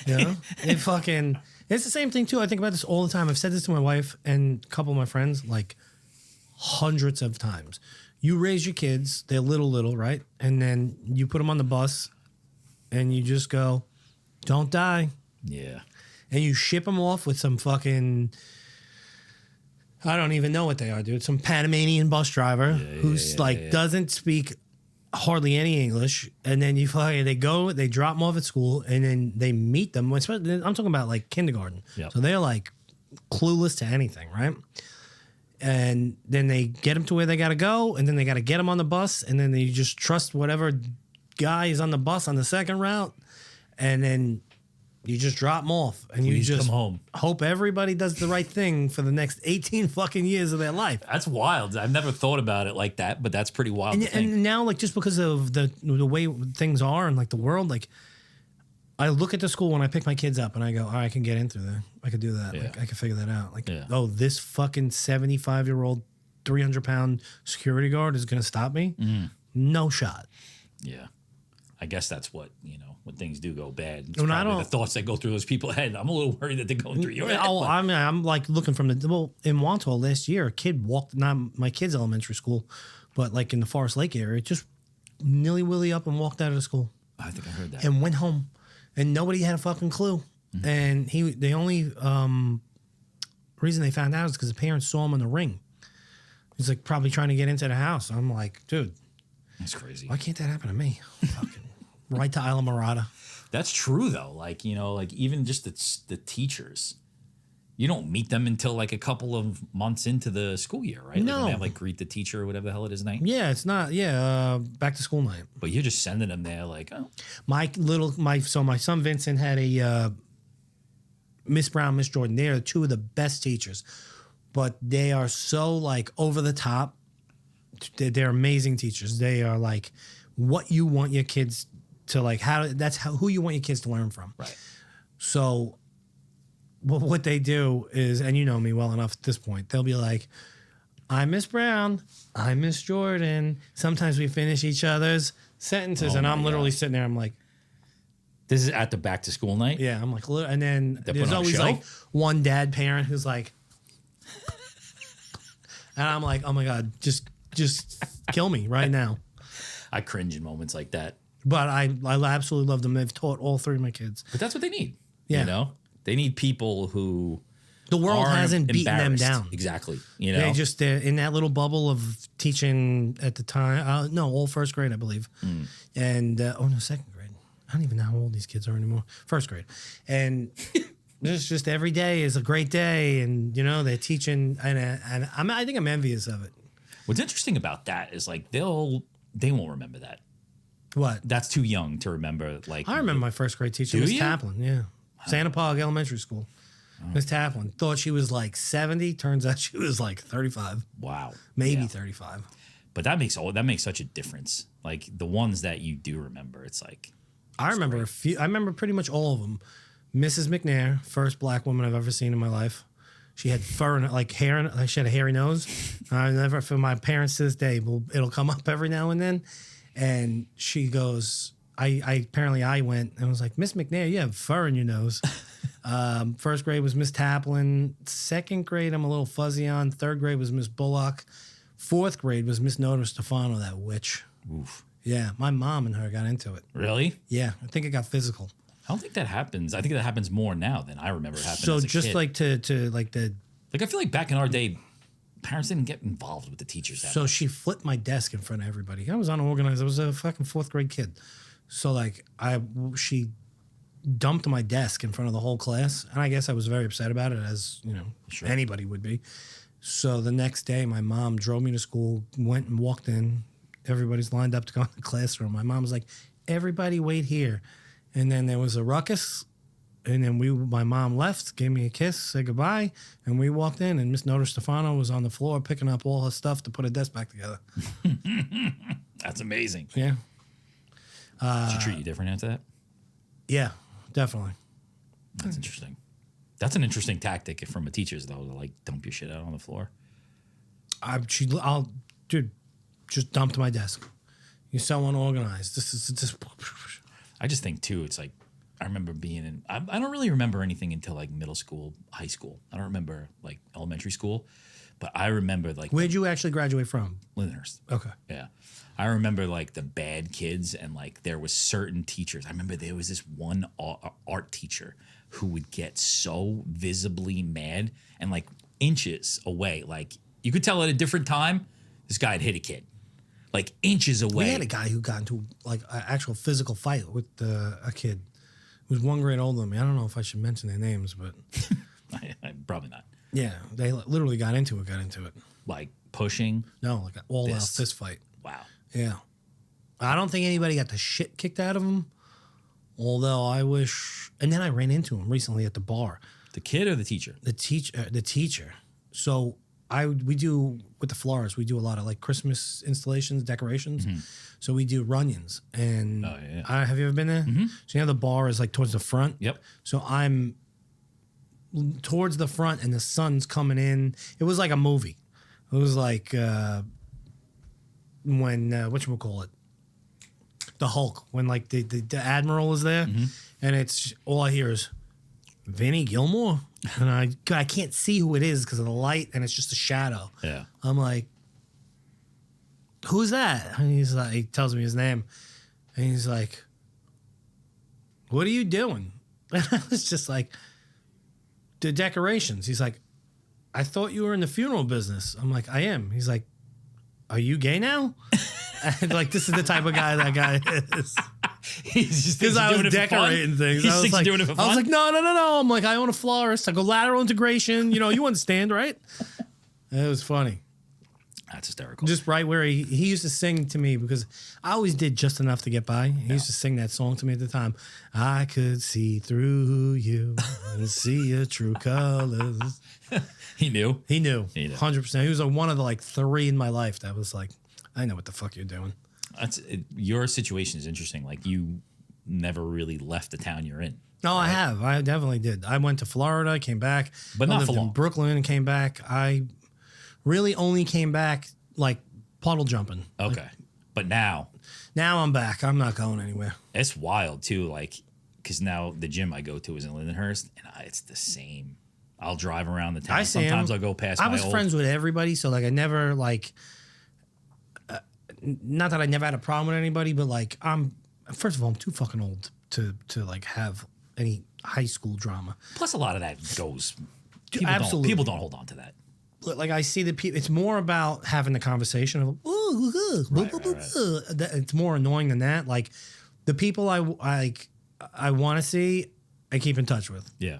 You know? It's the same thing too. I think about this all the time. I've said this to my wife and a couple of my friends like hundreds of times. You raise your kids, they're little, right? And then you put them on the bus and you just go, don't die. Yeah. And you ship them off with some fucking, I don't even know what they are, dude. Some Panamanian bus driver who's doesn't speak hardly any English. And then they drop them off at school and then they meet them. I'm talking about like kindergarten. Yep. So they're like clueless to anything, right? And then they get them to where they got to go. And then they got to get them on the bus. And then they just trust whatever guy is on the bus on the second route. And then you just drop them off. And you just come home. Hope everybody does the right thing for the next 18 fucking years of their life. That's wild. I've never thought about it like that, but that's pretty wild to think. And now, like, just because of the way things are and like the world, like, I look at the school when I pick my kids up and I go, I can get in through there. I could do that. Yeah. Like, I can figure that out. Like, Yeah. oh, this fucking 75-year-old, 300-pound security guard is going to stop me? No shot. Yeah. I guess that's what, you know, when things do go bad. It's When I probably don't- the thoughts that go through those people's head. I'm a little worried that they're going through your head. Oh, but- I mean, I'm like looking from in Wantagh last year, a kid walked, not my kid's elementary school, but like in the Forest Lake area, just nilly-willy up and walked out of the school I think I heard that. and went home. And nobody had a fucking clue. And the only reason they found out is because the parents saw him in the ring. He's like probably trying to get into the house. I'm like, dude, That's crazy. why can't that happen to me? Fucking right to Isla Morada. That's true, though. Like, you know, like even just the teachers, you don't meet them until like a couple of months into the school year, right? Like No. when they have like greet the teacher or whatever the hell it is night. Yeah, it's not. Back to school night. But you're just sending them there like, oh, My son Vincent had a Miss Brown, Miss Jordan. They are two of the best teachers, but they are so like over the top. They're amazing teachers. They are like what you want your kids to like. Who you want your kids to learn from. right. So, what they do is, and you know me well enough at this point, they'll be like, I'm Miss Brown, I'm Miss Jordan. Sometimes we finish each other's sentences, Oh and my I'm literally God. sitting there, I'm like, This is at the back to school night. yeah, I'm like, and then They put there's on a always show? like one dad parent who's like, and I'm like, oh my God, just kill me right now. I cringe in moments like that. But I absolutely love them. They've taught all three of my kids. But that's what they need. Yeah. You know? They need people who The world aren't hasn't beaten them embarrassed. down. Exactly. You know? They're in that little bubble of teaching at the time. No, all first grade, I believe. And, second grade. I don't even know how old these kids are anymore. First grade. And just every day is a great day. And, you know, they're teaching. And I think I'm envious of it. What's interesting about that is like they won't remember that. What? That's too young to remember. Like I remember my first grade teacher, Do Miss you? Taplin. Yeah. Santa Pog Elementary School. Miss Taplin. Thought she was like 70. Turns out she was like 35. Wow. Maybe Yeah. 35. But that makes such a difference. Like the ones that you do remember, it's like I remember a few. I remember pretty much all of them. Mrs. McNair, first black woman I've ever seen in my life. She had fur and like hair, and she had a hairy nose. I never, for my parents to this day, it'll come up every now and then. And she goes, I went and was like, Miss McNair, you have fur in your nose. First grade was Miss Taplin. Second grade, I'm a little fuzzy on. Third grade was Miss Bullock. Fourth grade was Miss Nota Stefano, that witch. oof. Yeah, my mom and her got into it. Really? Yeah, I think it got physical. I don't think that happens. I think that happens more now than I remember it happening. So as a just kid. like to like the I feel like back in our day, parents didn't get involved with the teachers. That so much. she flipped my desk in front of everybody. I was unorganized. I was a fucking fourth grade kid. So like she dumped my desk in front of the whole class, and I guess I was very upset about it, as you know Sure. anybody would be. So the next day, my mom drove me to school, went and walked in. Everybody's lined up to go in the classroom. My mom was like, "Everybody wait here," and then there was a ruckus. And then my mom left, gave me a kiss, said goodbye, and we walked in, and Miss Noda Stefano was on the floor picking up all her stuff to put a desk back together. That's amazing. Yeah. Did she treat you different after that? Yeah, definitely. That's interesting. That's an interesting tactic from a teacher's, though, to like dump your shit out on the floor. Dude, just dump to my desk. You're so unorganized. This is just. I just think too, it's like I remember being in. I don't really remember anything until like middle school, high school. I don't remember like elementary school, but I remember like. Where'd you actually graduate from? Lindenhurst. Okay. Yeah, I remember like the bad kids, and like there was certain teachers. I remember there was this one art teacher who would get so visibly mad and like inches away, like you could tell at a different time this guy had hit a kid. Like inches away. We had a guy who got into like an actual physical fight with a kid who was 1 grade older than me. I don't know if I should mention their names, but I probably not. yeah, they literally got into it. Like pushing. No, like an all-out Fists. fist fight. Wow. Yeah, I don't think anybody got the shit kicked out of him. Although I wish. And then I ran into him recently at the bar. The kid or the teacher? The teacher. So we do with the florists. We do a lot of like Christmas installations, decorations. Mm-hmm. So we do Runyons. And have you ever been there? Mm-hmm. So the bar is like towards the front. Yep. So I'm towards the front, and the sun's coming in. It was like a movie. It was like when whatchamacallit? The Hulk, when like the Admiral is there, and it's all I hear is Vinny Gilmore, and I can't see who it is because of the light, and it's just a shadow. Yeah. I'm like, who's that? And he's like, he tells me his name, and he's like, what are you doing? And I was just like, the decorations. He's like, I thought you were in the funeral business. I'm like, I am. He's like, are you gay now? And like, this is the type of guy that guy is. Because I was decorating things. I was like, no. I'm like, I own a florist. I go lateral integration. You understand, right? It was funny. That's hysterical. Just right where he used to sing to me, because I always did just enough to get by. He used to sing that song to me at the time. I could see through you and see your true colors. He knew. He knew. 100%. He was one of the like 3 in my life that was like, I know what the fuck you're doing. Your situation is interesting. Like you never really left the town you're in. No, right? I have. I definitely did. I went to Florida, came back. But not I lived for long. in Brooklyn and came back. I really only came back like puddle jumping. Okay. Like, but now I'm back. I'm not going anywhere. it's wild too. Like, because now the gym I go to is in Lindenhurst, and it's the same. I'll drive around the town. Sometimes I'll go past. I was friends with everybody, so like I never like. Not that I never had a problem with anybody, but like first of all, I'm too fucking old to like have any high school drama. Plus, a lot of that goes. Absolutely. People don't hold on to that. Like I see that people, it's more about having the conversation of, it's more annoying than that. Like the people I want to see, I keep in touch with. Yeah.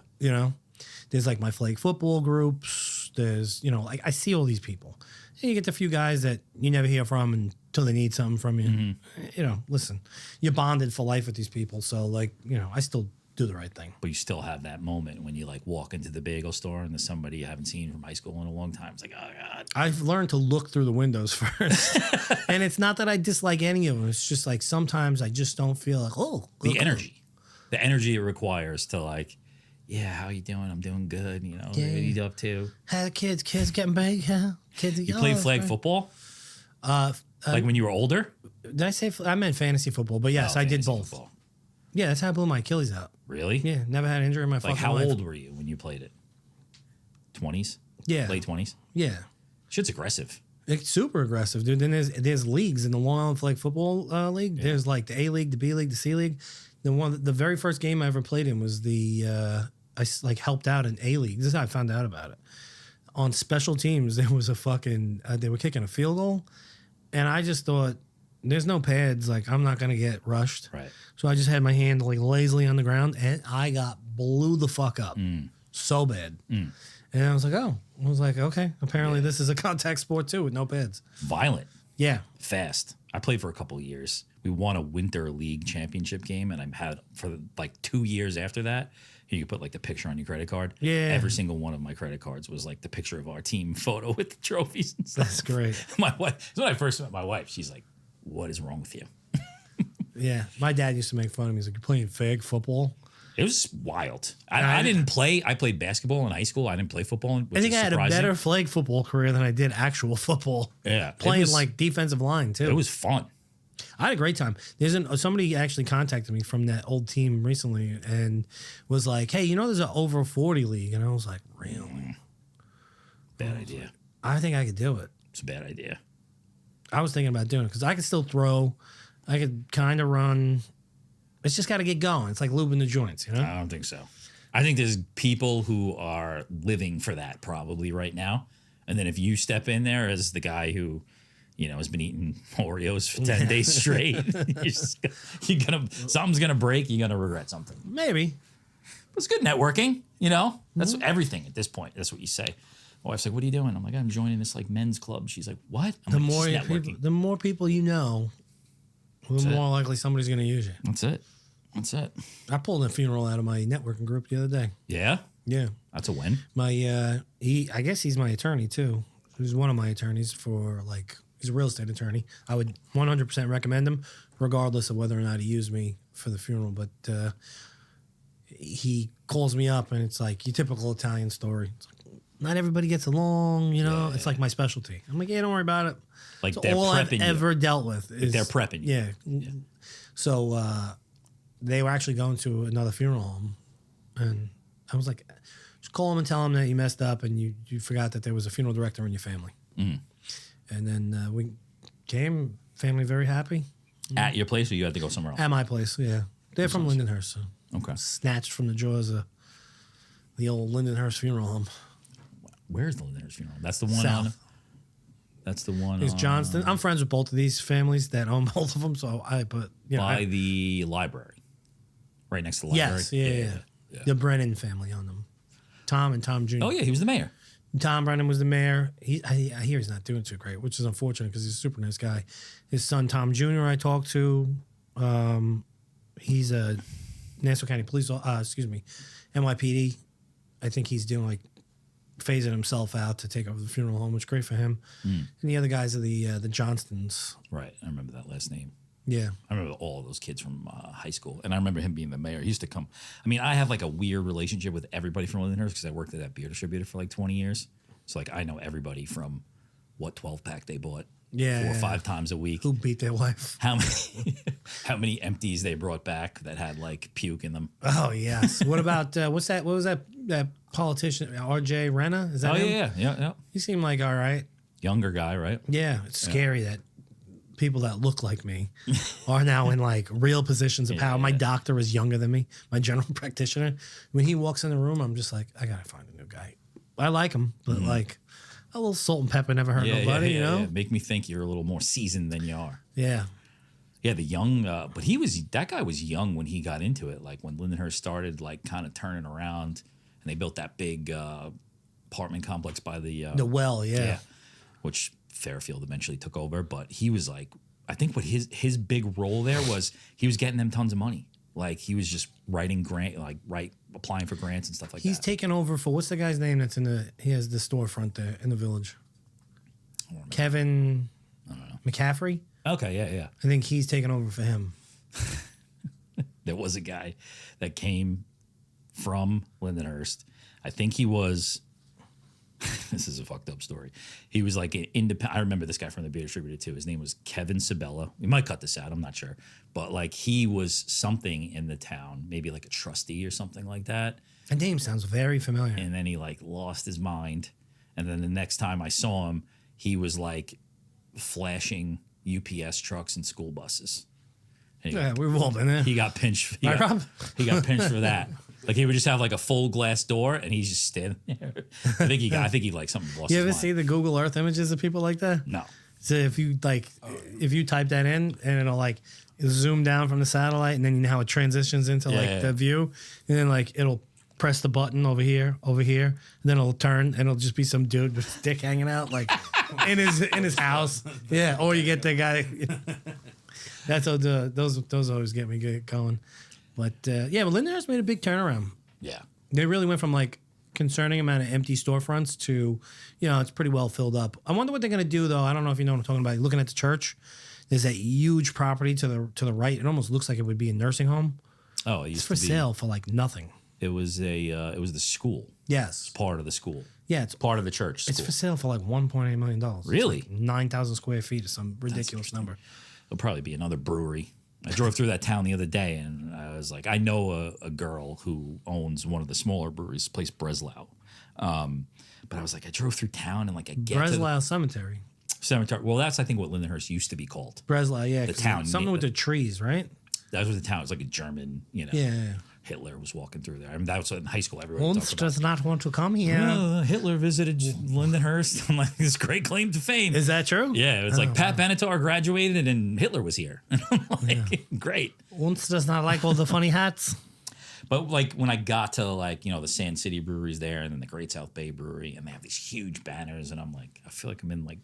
There's like my flag football groups. There's, like I see all these people. And you get the few guys that you never hear from until they need something from you. Mm-hmm. Listen, you're bonded for life with these people. So like, I still do the right thing. But you still have that moment when you like walk into the bagel store and there's somebody you haven't seen from high school in a long time. It's like, oh God. I've learned to look through the windows first. And it's not that I dislike any of them. It's just like sometimes I just don't feel like, the energy it requires to like, yeah, how you doing? I'm doing good. What are you up to? Hey, kids getting big. Huh? Kids. You played flag football? Like when you were older? Did I say I meant fantasy football? But yes, I did both. Football. Yeah, that's how I blew my Achilles out. Really? Yeah, never had an injury in my fucking life. Like how old were you when you played it? 20s? Yeah. Late 20s? Yeah. Shit's aggressive. It's super aggressive, dude. Then there's leagues in the Long Island Flag Football League. Yeah. There's like the A League, the B League, the C League. The very first game I ever played in was I like helped out in A League. This is how I found out about it. On special teams, there was a fucking they were kicking a field goal, and I just thought, there's no pads. Like I'm not gonna get rushed. Right. So I just had my hand like lazily on the ground, and I got blew the fuck up so bad. And I was like, okay, apparently this is a contact sport too with no pads. Violent. Yeah. Fast. I played for a couple of years. We won a winter league championship game, and I had for like 2 years after that. You could put like the picture on your credit card. Yeah. Every single one of my credit cards was like the picture of our team photo with the trophies and stuff. That's great. My wife, when I first met my wife, she's like, "What is wrong with you?" Yeah, my dad used to make fun of me. He's like, "You're playing fag football." It was wild. I didn't play. I played basketball in high school. I didn't play football. Which I think is I had surprising. a better flag football career than I did actual football. Yeah, Playing like defensive line too. It was fun. I had a great time. Somebody actually contacted me from that old team recently and was like, "Hey, there's an over 40 league," and I was like, "Really?" Bad idea. I think I could do it. It's a bad idea. I was thinking about doing it because I could still throw. I could kind of run. It's just got to get going. It's like lubing the joints, I don't think so. I think there's people who are living for that probably right now. And then if you step in there as the guy who, has been eating Oreos for 10 days straight, something's gonna break. You're gonna regret something. Maybe. But it's good networking. That's everything at this point. That's what you say. My wife's like, "What are you doing?" I'm like, "I'm joining this like men's club." She's like, "What?" I'm The more people you know, the more likely somebody's going to use you. That's it. I pulled a funeral out of my networking group the other day. Yeah. Yeah. That's a win. I guess he's my attorney too. He's one of my attorneys he's a real estate attorney. I would 100% recommend him, regardless of whether or not he used me for the funeral. But he calls me up and it's like your typical Italian story. It's like, not everybody gets along, It's like my specialty. I'm like, yeah, don't worry about it. Like so they're all prepping I've ever dealt with is they're prepping you. Yeah. So they were actually going to another funeral home, and I was like, just call them and tell them that you messed up and you forgot that there was a funeral director in your family. Mm. And then we came, family very happy. At your place, or you had to go somewhere else? At my place, yeah. They're from Lindenhurst, so okay. Snatched from the jaws of the old Lindenhurst funeral home. Where's the Lindenhurst funeral? That's the one South. on. That's the one. It's Johnston. I'm friends with both of these families that own both of them, so by the library, right next to the library. Yes, yeah. The Brennan family own them. Tom and Tom Jr. Oh yeah, he was the mayor. Tom Brennan was the mayor. I hear he's not doing too great, which is unfortunate because he's a super nice guy. His son Tom Jr. I talked to. He's a Nassau County Police. NYPD. I think he's doing phasing himself out to take over the funeral home, which is great for him. And the other guys are the Johnstons. Right, I remember that last name. Yeah, I remember all of those kids from high school, and I remember him being the mayor. He used to come. I mean, I have a weird relationship with everybody from Lindenhurst because I worked at that beer distributor for 20 years. So I know everybody from what 12-pack they bought 4 or 5 times a week. Who beat their wife? How many empties they brought back that had puke in them? Oh yes. What about what's that? What was that politician? R.J. Renna? Is that him? Yeah. He seemed like all right. Younger guy, right? Yeah, it's scary that people that look like me are now in real positions of power. My doctor is younger than me. My general practitioner. When he walks in the room, I'm just like, I gotta find a new guy. I like him, but a little salt and pepper never hurt nobody, you know? Yeah. Make me think you're a little more seasoned than you are. Yeah. Yeah, the young, but that guy was young when he got into it. When Lindenhurst started kind of turning around, and they built that big apartment complex by the well, yeah. Which Fairfield eventually took over. But he was I think what his big role there was he was getting them tons of money. He was just writing applying for grants and stuff like that. He's taken over for what's the guy's name that's he has the storefront there in the village. Kevin McCaffrey. Okay, yeah. I think he's taken over for him. There was a guy that came from Lindenhurst. I think he was. This is a fucked up story. He was an independent. I remember this guy from the beer distributor too. His name was Kevin Sabella. We might cut this out. I'm not sure, but he was something in the town, maybe a trustee or something like that. The name sounds very familiar. And then he lost his mind. And then the next time I saw him, he was flashing UPS trucks and school buses. And we've all been there. He got pinched. He got pinched for that. He would just have a full glass door, and he's just standing there. I think he something lost. You ever his mind. see the Google Earth images of people like that? No. So if you if you type that in, and it'll zoom down from the satellite, and then how it transitions into the view, and then it'll press the button over here, and then it'll turn, and it'll just be some dude with his dick hanging out. in his house. Yeah, or you get the guy. That's how those always get me going. But yeah, but Lindenhurst made a big turnaround. Yeah. They really went from like concerning amount of empty storefronts to, it's pretty well filled up. I wonder what they're gonna do though. I don't know if you know what I'm talking about. Looking at the church, there's that huge property to the right. It almost looks like it would be a nursing home. Oh, It's for sale for like nothing. It was it was the school. Yes. It's part of the school. Yeah, it's Part of the church school. It's for sale for like $1.8 million. Really? It's like 9,000 square feet or some ridiculous number. There'll probably be another brewery. I drove through that town the other day, and I was like, I know a girl who owns one of the smaller breweries, place Breslau. But I was like, I drove through town, and like I get Breslau to Cemetery. the cemetery. Well, that's I think what Lindenhurst used to be called. Breslau, yeah. The town. Something with the trees, right? That was the town. It was like a German, Yeah. Hitler was walking through there. I mean, that was in high school. Everyone Wundt talked about. does not want to come here. Hitler visited Lindenhurst. I'm like, this great claim to fame. Is that true? Yeah, it was like Pat Benatar graduated and Hitler was here. And I'm like, great. Wundt does not like all the funny hats. But like when I got to like, the Sand City breweries there and then the Great South Bay Brewery, and they have these huge banners, and I'm like, I feel like I'm in like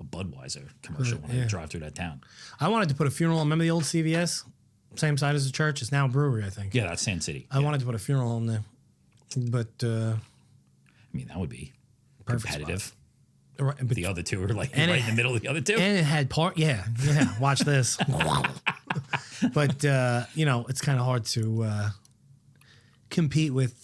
a Budweiser commercial when I drive through that town. I wanted to put a funeral. Remember the old CVS? Same side as the church. It's now a brewery, I think. Yeah, that's Sand City. I wanted to put a funeral home there. But I mean, that would be perfect competitive. Right, but, The other two are like And right it- in the middle of the other two. and it had yeah. Watch this. But it's kind of hard to compete with.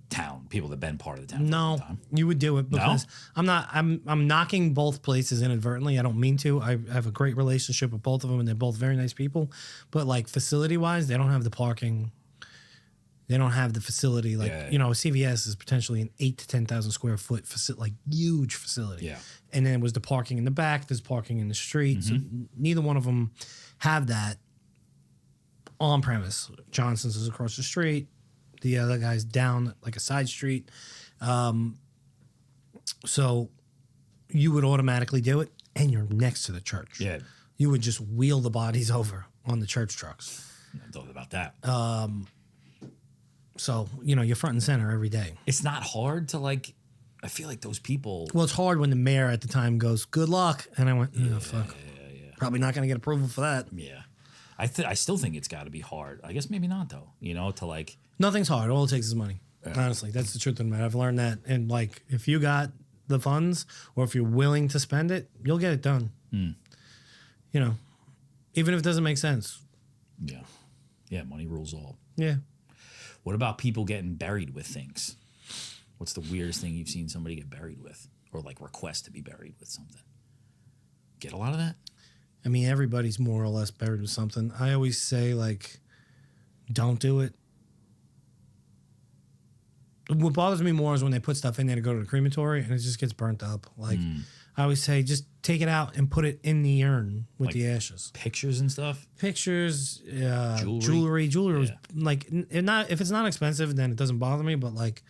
Town people that've been part of the town. For a No, long time. you would do it because I'm knocking both places inadvertently. I don't mean to. I have a great relationship with both of them, and they're both very nice people. But like facility wise, they don't have the parking. They don't have the facility. Like CVS is potentially an 8 to 10,000 square foot like huge facility. Yeah. And then it was the parking in the back. There's parking in the street. So neither one of them have that on premise. Johnson's is across the street. The other guy's down like a side street. So you would automatically do it, and you're next to the church. Yeah. You would just wheel the bodies over on the church trucks. I thought about that. So, you're front and center every day. It's not hard to like, I feel like those people. Well, it's hard when the mayor at the time goes, "Good luck." And I went, fuck. Yeah. Probably not going to get approval for that. Yeah. I still think it's got to be hard. I guess maybe not though, to like. Nothing's hard. All it takes is money. Honestly, that's the truth of the matter. I've learned that. And like, if you got the funds or if you're willing to spend it, you'll get it done. Even if it doesn't make sense. Yeah. Yeah. Money rules all. Yeah. What about people getting buried with things? What's the weirdest thing you've seen somebody get buried with or like request to be buried with something? Get a lot of that? I mean, everybody's more or less buried with something. I always say, like, don't do it. What bothers me more is when they put stuff in there to go to the crematory and it just gets burnt up. Like, I always say, just take it out and put it in the urn with Like the ashes. Pictures and stuff? Pictures, jewelry was like, if it's not expensive, then it doesn't bother me. But like,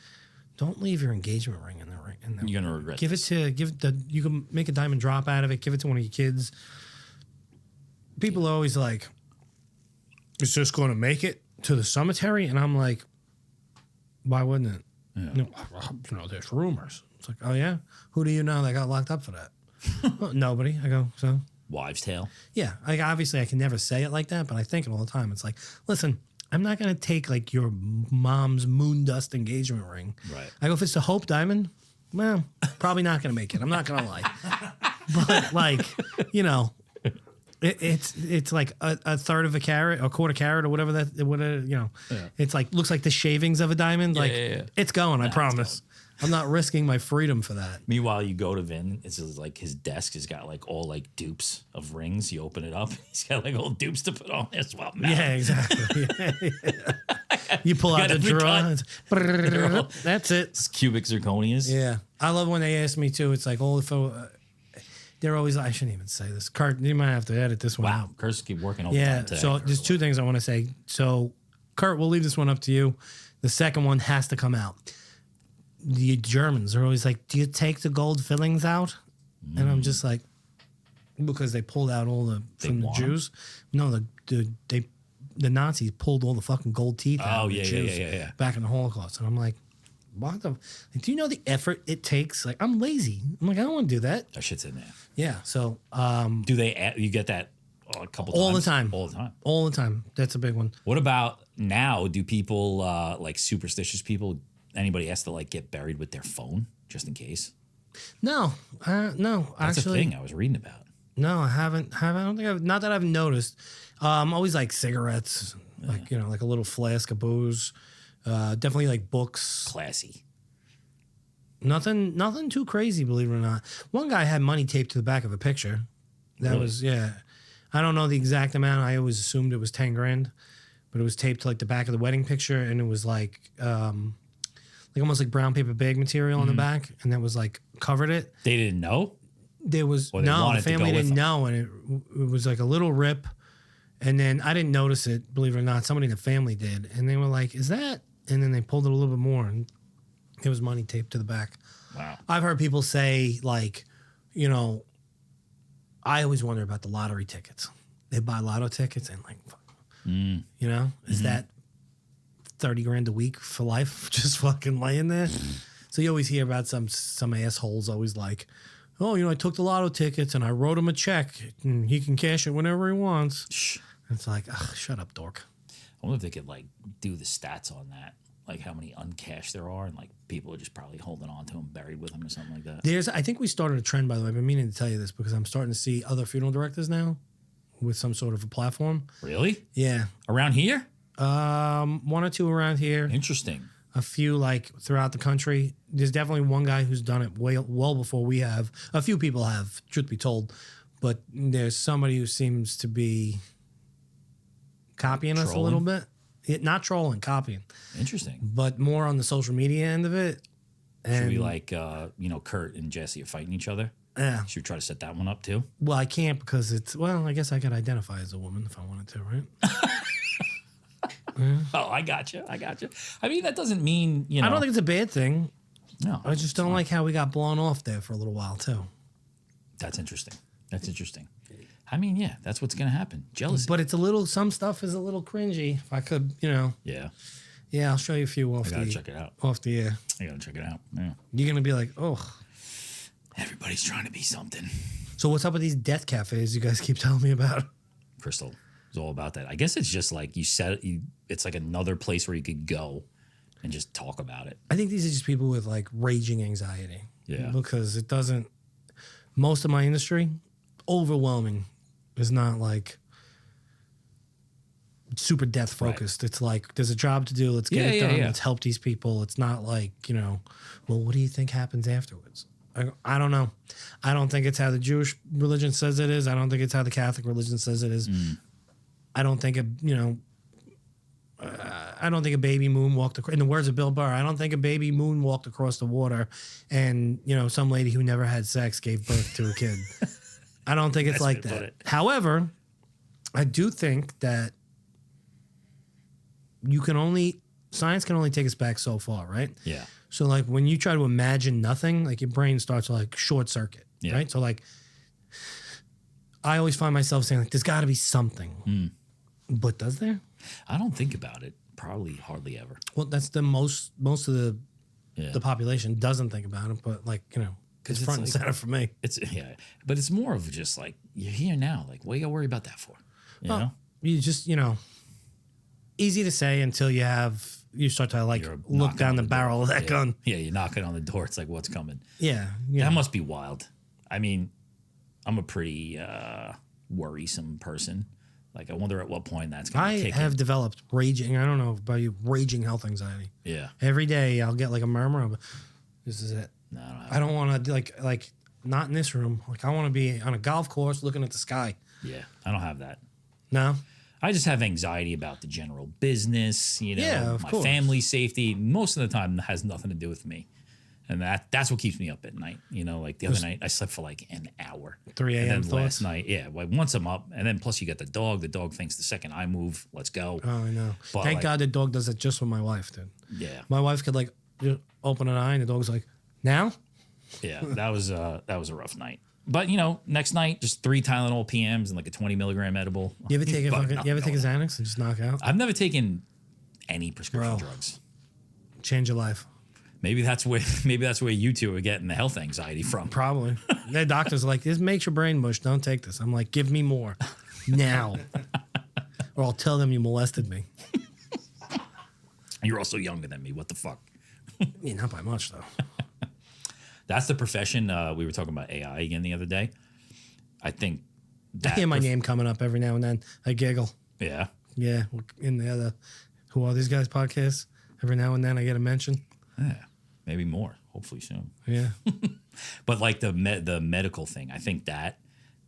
don't leave your engagement ring in the ring. You're gonna regret. You can make a diamond drop out of it. Give it to one of your kids. People are always like, "It's just going to make it to the cemetery," and I'm like, "Why wouldn't it?" Yeah. There's rumors. It's like, oh yeah, who do you know that got locked up for that? Well, nobody. I go, so Wives' tale. yeah. Like obviously, I can never say it like that, but I think it all the time. It's like, listen, I'm not gonna take like your mom's moon dust engagement ring. Right. I go, if it's the Hope diamond, well, probably not gonna make it. I'm not gonna lie, but like, It's like a third of a carat, a quarter carat, or whatever It's like looks like the shavings of a diamond. It's going. I promise. I'm not risking my freedom for that. Meanwhile, you go to Vin. It's just like his desk has got like all like dupes of rings. You open it up, he's got like all dupes to put on there as well. Yeah, exactly. You pull out the drawer. That's it. It's cubic zirconias. Yeah, I love when they ask me too. It's like, they're always. I shouldn't even say this. Kurt, you might have to edit this one out. Wow, Kurt's keep working overtime Yeah. today. So there's two things I want to say. So, Kurt, we'll leave this one up to you. The second one has to come out. The Germans are always like, "Do you take the gold fillings out?" And I'm just like, because they pulled out all from the want 'em? Jews. No, the Nazis pulled all the fucking gold teeth out of the Jews yeah. back in the Holocaust, and I'm like, what the? Like, do you know the effort it takes? Like, I'm lazy. I'm like, I don't want to do that. That shit's in there. Yeah. So, Do they? You get that a couple all times? the time. All the time. All the time. That's a big one. What about now? Do people like superstitious people? Anybody has to like get buried with their phone just in case? No, no. That's Actually, a thing I was reading about. no, I haven't. I don't think I've. Not that I've noticed. Always like cigarettes, like like a little flask of booze. Definitely like books. Classy. Nothing too crazy, believe it or not. One guy had money taped to the back of a picture. That Really? was I don't know the exact amount. I always assumed it was 10 grand, but it was taped to like the back of the wedding picture, and it was like almost like brown paper bag material on the back, and that was like covered it. They didn't know. There was Or they no, wanted the to go family with didn't them. know, and it was like a little rip. And then I didn't notice it, believe it or not. Somebody in the family did, and they were like, "Is that?" And then they pulled it a little bit more, and there was money taped to the back. Wow. I've heard people say, like, I always wonder about the lottery tickets. They buy lotto tickets and, like, is that 30 grand a week for life just fucking laying there? So you always hear about some assholes always like, oh, I took the lotto tickets and I wrote him a check and he can cash it whenever he wants. Shh. It's like, ugh, shut up, dork. I wonder if they could like do the stats on that, like how many uncashed there are, and like people are just probably holding on to them, buried with them, or something like that. I think we started a trend, by the way. I've been meaning to tell you this because I'm starting to see other funeral directors now with some sort of a platform. Really? Yeah. Around here? One or two around here. Interesting. A few like throughout the country. There's definitely one guy who's done it well before we have. A few people have, truth be told, but there's somebody who seems to be copying us a Trolling? little bit. Not trolling, copying, Interesting. but more on the social media end of it. Should And we like, Kurt and Jesse are fighting each other? yeah, Should we try to set that one up too? well, I can't because I guess I could identify as a woman if I wanted to, right? Oh, I got you. I mean, that doesn't mean, I don't think it's a bad thing. No, I just don't like how we got blown off there for a little while too. That's interesting. I mean, yeah, that's what's going to happen. Jealousy. But some stuff is a little cringy. If I could, Yeah. yeah, I'll show you a few off I got to check it out. off the air. Yeah. You're gonna be like, oh. Everybody's trying to be something. So what's up with these death cafes you guys keep telling me about? Crystal is all about that. I guess it's just like it's like another place where you could go and just talk about it. I think these are just people with like raging anxiety. Yeah. Because it doesn't. Most of my industry, overwhelming, is not like super death focused. It's like there's a job to do. Let's get it done. Yeah. Let's help these people. It's not like well, what do you think happens afterwards? I don't know. I don't think it's how the Jewish religion says it is. I don't think it's how the Catholic religion says it is. I don't think I don't think a baby moon walked across. In the words of Bill Burr, I don't think a baby moon walked across the water, and some lady who never had sex gave birth to a kid. I don't think it's like that. However, I do think that science can only take us back so far, right? Yeah. So like when you try to imagine nothing, like your brain starts to like short circuit, right? So like I always find myself saying like, there's got to be something, but does there? I don't think about it. Probably hardly ever. Well, that's the most of the population doesn't think about it, but like it's front and center for me. But it's more of just like you're here now. Like, what do you got to worry about that for? You know? You just easy to say until you start to like You're look knocking down on the the barrel door. of that gun. Yeah, you're knocking on the door. It's like, what's coming? Yeah, That must be wild. I mean, I'm a pretty worrisome person. Like, I wonder at what point that's going to kick I have in. developed raging. I don't know about you, raging health anxiety. Yeah. Every day I'll get like a murmur of, this is it. No, I don't have I don't want to like not in this room. Like I want to be on a golf course looking at the sky. Yeah, I don't have that. No. I just have anxiety about the general business, Yeah, of my course. family safety. Most of the time, it has nothing to do with me. And that's what keeps me up at night. Like the other night, I slept for like an hour. 3 a.m. And then thoughts? last night, like once I'm up, and then plus you got the dog. The dog thinks the second I move, let's go. Oh, I know. But, Thank like- God the dog does it just with my wife, dude. Yeah, My wife could like just open an eye and the dog's like, now? yeah, that was a rough night. But next night, just 3 Tylenol PMs and like a 20 milligram edible. You ever take But take a Xanax and just knock out? I've never taken any prescription Bro. drugs. Change your life. Maybe that's where you two are getting the health anxiety from. Probably. Their doctors are like, this makes your brain mush. Don't take this. I'm like, give me more now. Or I'll tell them you molested me. You're also younger than me. What the fuck? Yeah, not by much, though. That's the profession. We were talking about AI again the other day. I think I hear my name coming up every now and then. I giggle. Yeah. Yeah. In the other Who Are These Guys podcast. Every now and then I get a mention. Yeah. Maybe more. Hopefully soon. Yeah. But like the medical thing, I think that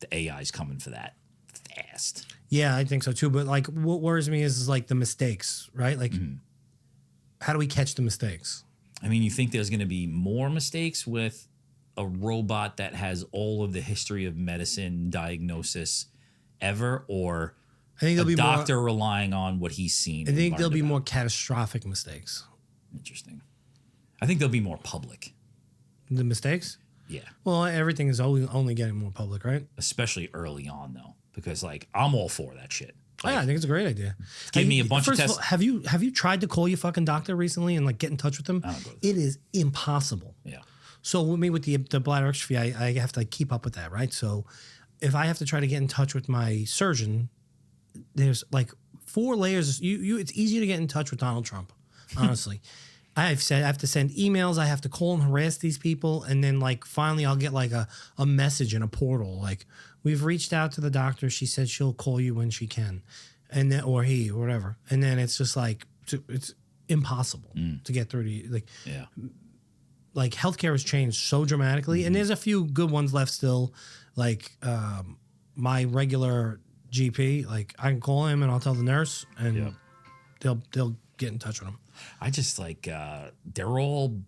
the AI is coming for that fast. Yeah, I think so too. But like what worries me is like the mistakes, right? Like how do we catch the mistakes? I mean, you think there's going to be more mistakes with a robot that has all of the history of medicine diagnosis ever, or I think there'll a be doctor more, relying on what he's seen? I think there'll be about? more catastrophic mistakes. Interesting. I think they'll be more public. The mistakes? Yeah. Well, everything is only getting more public, right? Especially early on, though, because like I'm all for that shit. Yeah, I think it's a great idea. Give me a bunch of first tests. All, have you tried to call your fucking doctor recently and like get in touch with them? I don't go to It is impossible. Yeah. So with me with the bladder extrophy, I have to like keep up with that, right? So if I have to try to get in touch with my surgeon, there's like 4 layers. It's easier to get in touch with Donald Trump, honestly. I have to send emails. I have to call and harass these people, and then like finally I'll get like a message in a portal like, we've reached out to the doctor. She said she'll call you when she can, and then or he or whatever. And then it's just like it's impossible to get through to you. Like Yeah. Like healthcare has changed so dramatically, and there's a few good ones left still. Like my regular GP, like I can call him and I'll tell the nurse, and they'll get in touch with him. I just like they're all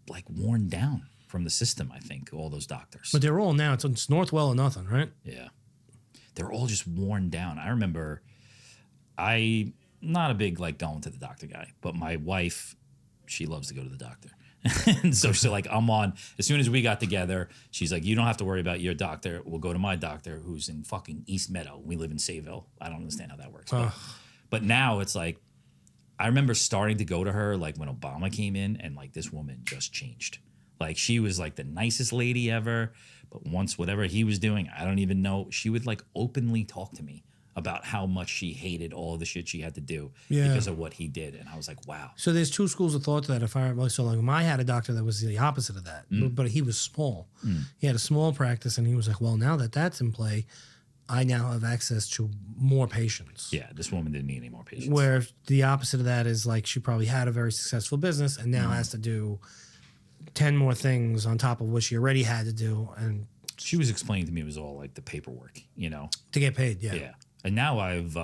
like worn down from the system. I think all those doctors. But they're all now. It's Northwell or nothing, right? Yeah. They're all just worn down. I remember I not a big like going to the doctor guy, but my wife, she loves to go to the doctor. And so like I'm on, as soon as we got together, she's like, you don't have to worry about your doctor. We'll go to my doctor who's in fucking East Meadow. We live in Sayville. I don't understand how that works. But now it's like, I remember starting to go to her like when Obama came in, and like this woman just changed. Like she was like the nicest lady ever. But once whatever he was doing, I don't even know, she would like openly talk to me about how much she hated all of the shit she had to do because of what he did. And I was like, wow. So there's 2 schools of thought to that. If I remember, so like I had a doctor that was the opposite of that, but he was small. He had a small practice, and he was like, well, now that that's in play, I now have access to more patients. Yeah, this woman didn't need any more patients. Where the opposite of that is like she probably had a very successful business and now has to do 10 more things on top of what she already had to do, and She was explaining to me it was all like the paperwork, you know? to get paid. Yeah. Yeah. And now I've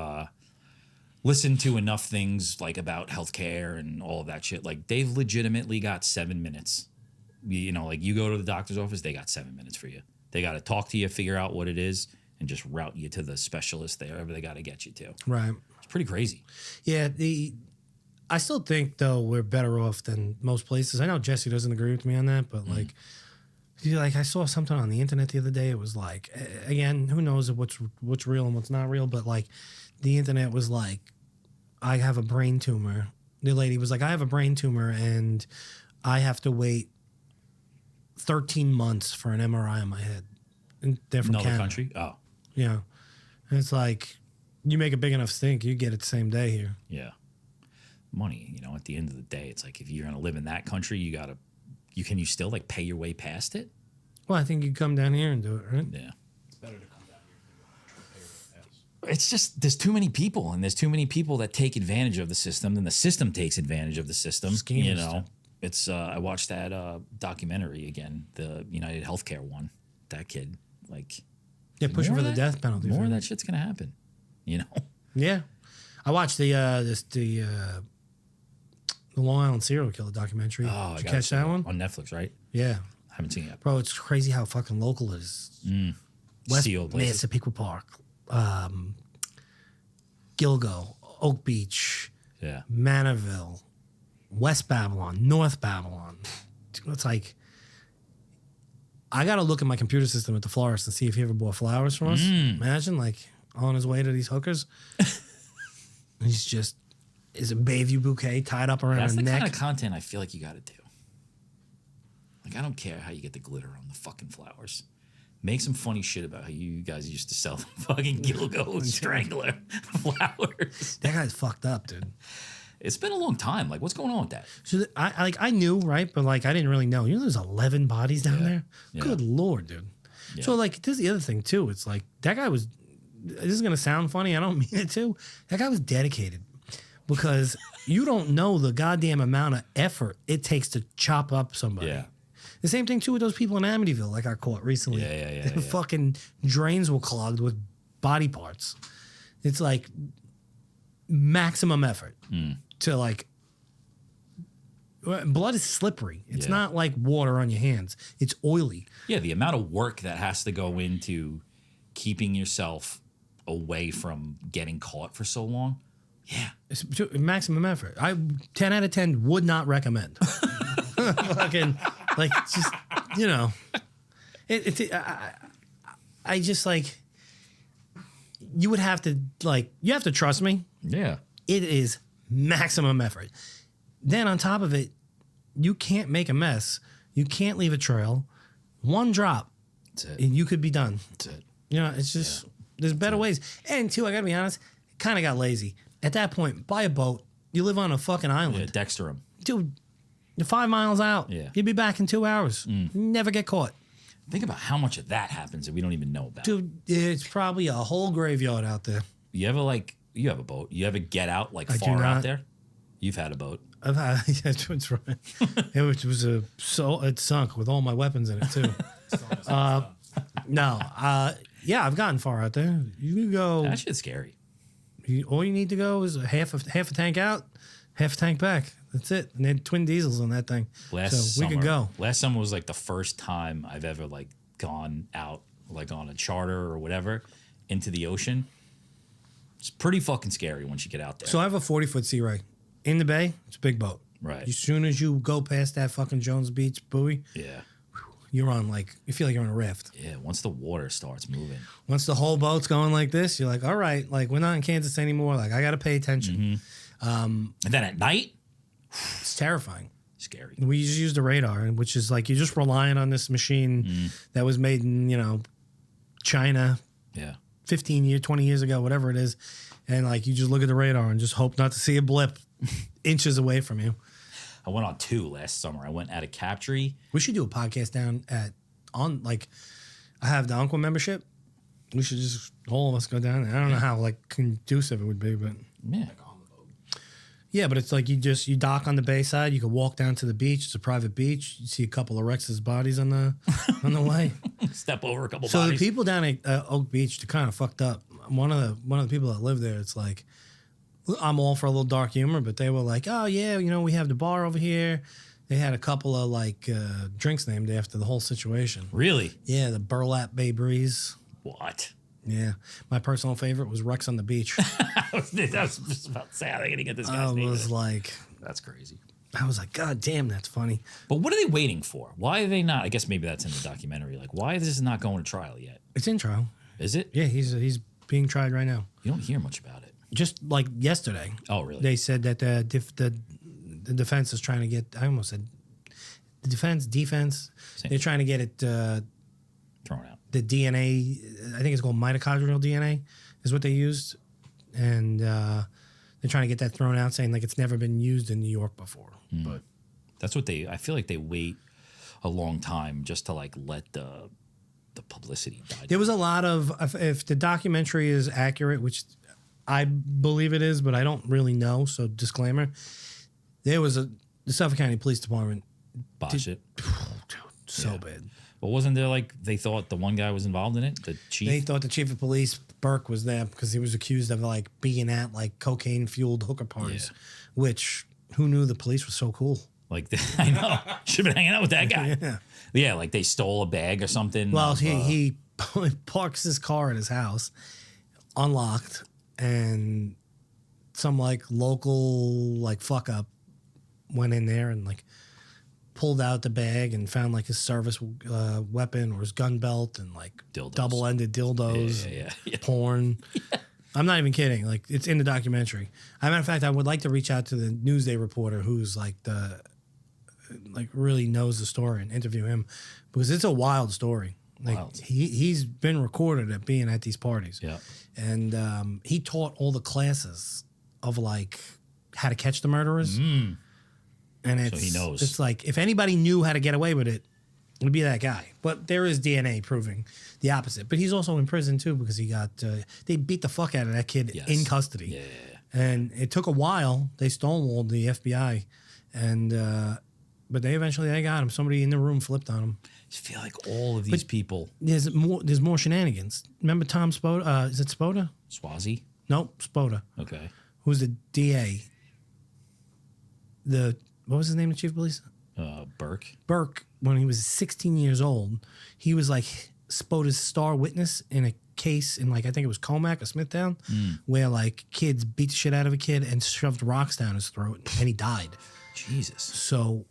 listened to enough things like about healthcare and all of that shit. Like they've legitimately got 7 minutes. You know, like you go to the doctor's office, they got 7 minutes for you. They got to talk to you, figure out what it is, and just route you to the specialist wherever they got to get you to. Right. It's pretty crazy. Yeah. I still think though we're better off than most places. I know Jesse doesn't agree with me on that, but like I saw something on the internet the other day. It was like, again, who knows what's real and what's not real, but like the internet was like, I have a brain tumor. The lady was like, I have a brain tumor and I have to wait 13 months for an MRI on my head. And they're from Another Canada. country? Oh, Yeah. And it's like, you make a big enough stink, you get it the same day here. yeah. Money, you know, at the end of the day, it's like if you're going to live in that country, can you still like pay your way past it? Well, I think you come down here and do it, right? Yeah. It's better to come down here than pay your ass. It's just there's too many people, and there's too many people that take advantage of the system, and the system takes advantage of the system. Schemers You know, it's I watched that documentary again, the United Healthcare one. That kid, like, Yeah, pushing more for of the that- death penalty. more for of it. that shit's gonna happen. You know, Yeah, I watched the Long Island serial killer documentary. I Did you gotta catch see that one? on Netflix, right? Yeah, I haven't seen it yet. bro, it's crazy how fucking local it is. Sealed places. Massapequa Park, Gilgo, Oak Beach, Yeah, Manorville, West Babylon, North Babylon. It's like I got to look at my computer system at the florist and see if he ever bought flowers from us. Imagine like on his way to these hookers. He's just is a Bayview bouquet tied up around that's her the neck. kind of content I feel like you got to do. Like, I don't care how you get the glitter on the fucking flowers. Make some funny shit about how you guys used to sell the fucking Gilgo Strangler flowers. That guy's fucked up, dude. It's been a long time. Like, what's going on with that? So I knew, right? But like I didn't really know. You know, there's 11 bodies down there. Yeah. Good Lord, dude. Yeah. So like, this is the other thing too. It's like that guy was. This is gonna sound funny. I don't mean it to. That guy was dedicated, because you don't know the goddamn amount of effort it takes to chop up somebody. Yeah. The same thing too with those people in Amityville, like I caught recently. Yeah. The fucking drains were clogged with body parts. It's like maximum effort to like. Blood is slippery. It's not like water on your hands. It's oily. Yeah, the amount of work that has to go into keeping yourself away from getting caught for so long. Yeah. It's maximum effort. 10 out of 10 would not recommend. Fucking, like, just, you know. I just, like, you would have to, like, you have to trust me. Yeah. It is maximum effort. Then on top of it, you can't make a mess. You can't leave a trail. One drop, That's it. and you could be done. That's it. You know, it's just, there's better ways. And two, I gotta be honest, kind of got lazy. At that point, buy a boat. You live on a fucking island. Yeah, Dexter him. Dude, you're 5 miles out. Yeah. You'll be back in 2 hours. Never get caught. Think about how much of that happens that we don't even know about. Dude, it's probably a whole graveyard out there. You ever you have a boat? You ever get out like I do far not. out there? You've had a boat. I've had, that's what's right. It sunk with all my weapons in it too. Yeah, I've gotten far out there. You can go. That shit's scary. All you need to go is half a tank out, half a tank back. That's it. And they had twin diesels on that thing, so we could go. Last summer was like the first time I've ever like gone out like on a charter or whatever into the ocean. It's pretty fucking scary once you get out there. So I have a 40-foot Sea Ray in the bay. It's a big boat. Right. As soon as you go past that fucking Jones Beach buoy, Yeah. you're on you feel like you're on a raft. Yeah. Once the water starts moving. Once the whole boat's going like this, you're like, all right, like we're not in Kansas anymore. Like I got to pay attention. And then at night, It's terrifying. scary. We just used a radar, which is like you're just relying on this machine that was made in, China Yeah. 15 years, 20 years ago, whatever it is. And like you just look at the radar and just hope not to see a blip inches away from you. I went on 2 last summer. I went at a Captree. We should do a podcast I have the Uncle membership. We should just all of us go down there. I don't know how like conducive it would be, but Yeah. On the boat. yeah, but it's like you dock on the bay side. You can walk down to the beach. It's a private beach. You see a couple of Rex's bodies on the way. Step over a couple So bodies. the people down at Oak Beach, they're kind of fucked up. One of the people that live there, it's like, I'm all for a little dark humor, but they were like, oh yeah, we have the bar over here. They had a couple of like drinks named after the whole situation. Really? Yeah, the Burlap Bay Breeze. What? Yeah, my personal favorite was Rex on the Beach. I was just about to say, how are they going to get this I guy's name? was like, That's crazy. God damn, that's funny. But what are they waiting for? Why are they not? I guess maybe that's in the documentary. Like, why is this not going to trial yet? It's in trial. Is it? Yeah, he's being tried right now. You don't hear much about it. Just like yesterday. Oh, really? They said that the defense is trying to get. I almost said the defense. Same. They're trying to get it. Thrown out. The DNA. I think it's called mitochondrial DNA, is what they used, and they're trying to get that thrown out, saying like it's never been used in New York before. But That's what I feel like they wait a long time just to like let the publicity die. there was a lot of if the documentary is accurate, which I believe it is, but I don't really know. So disclaimer: there was the Suffolk County Police Department. Botch it. Dude, so Yeah. bad. But wasn't there like they thought the one guy was involved in it? The chief? They thought the chief of police, Burke, was there because he was accused of like being at like cocaine fueled hooker parties, which who knew the police was so cool? Like, I know. Should have been hanging out with that guy. Yeah. Yeah, like they stole a bag or something. Well, of, he parks his car at his house, unlocked, and some like local like fuck up went in there and like pulled out the bag and found like his service weapon or his gun belt and like Dildos. double-ended dildos, Yeah. porn. I'm not even kidding. Like it's in the documentary. As a matter of fact, I would like to reach out to the Newsday reporter who's like like really knows the story and interview him because it's a wild story. Like Wild. he's been recorded at being at these parties. Yeah. And he taught all the classes of like how to catch the murderers. And it's, he knows. It's like if anybody knew how to get away with it, it'd be that guy. But there is DNA proving the opposite. But he's also in prison too because he got they beat the fuck out of that kid in custody. Yeah. And it took a while. They stonewalled the FBI, and but they eventually got him. Somebody in the room flipped on him. I just feel like all of these people. There's more shenanigans. Remember Tom Spoda? Is it Spoda? Swazi? Nope, Spoda. Okay. Who's the DA? What was his name? The chief of police? Burke. Burke. When he was 16 years old, he was like Spoda's star witness in a case in like I think it was Comac or Smithtown, where like kids beat the shit out of a kid and shoved rocks down his throat, and he died. Jesus. So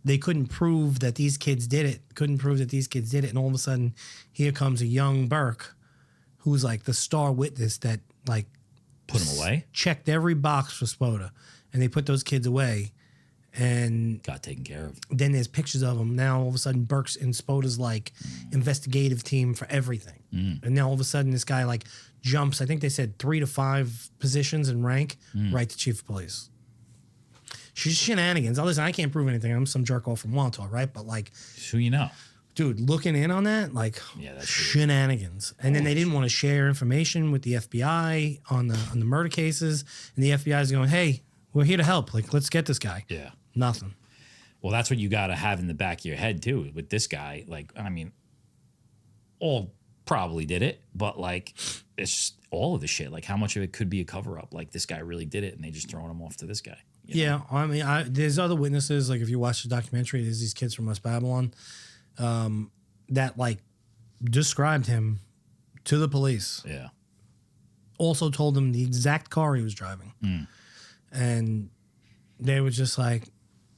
they couldn't prove that these kids did it. And all of a sudden, here comes a young Burke, who's like the star witness that like Put him away? checked every box for Spoda, and they put those kids away. And Got taken care of. then there's pictures of them. Now all of a sudden, Burke's in Spoda's like investigative team for everything. And now all of a sudden, this guy like jumps. I think they said 3 to 5 positions in rank, right to chief of police. She's shenanigans. Listen, I can't prove anything. I'm some jerk off from Wantagh, right? But like, Who you know? dude, looking in on that, like, That's shenanigans. And then they didn't want to share information with the FBI on the murder cases. And the FBI is going, hey, we're here to help. Like, let's get this guy. Yeah. Nothing. Well, that's what you got to have in the back of your head, too, with this guy. Like, I mean, all probably did it, but like, it's just all of the shit. Like, how much of it could be a cover up? Like, this guy really did it, and they just throwing him off to this guy. You know? Yeah, I mean, there's other witnesses. Like if you watch the documentary, there's these kids from West Babylon that like described him to the police. Yeah. Also told them the exact car he was driving, and they were just like,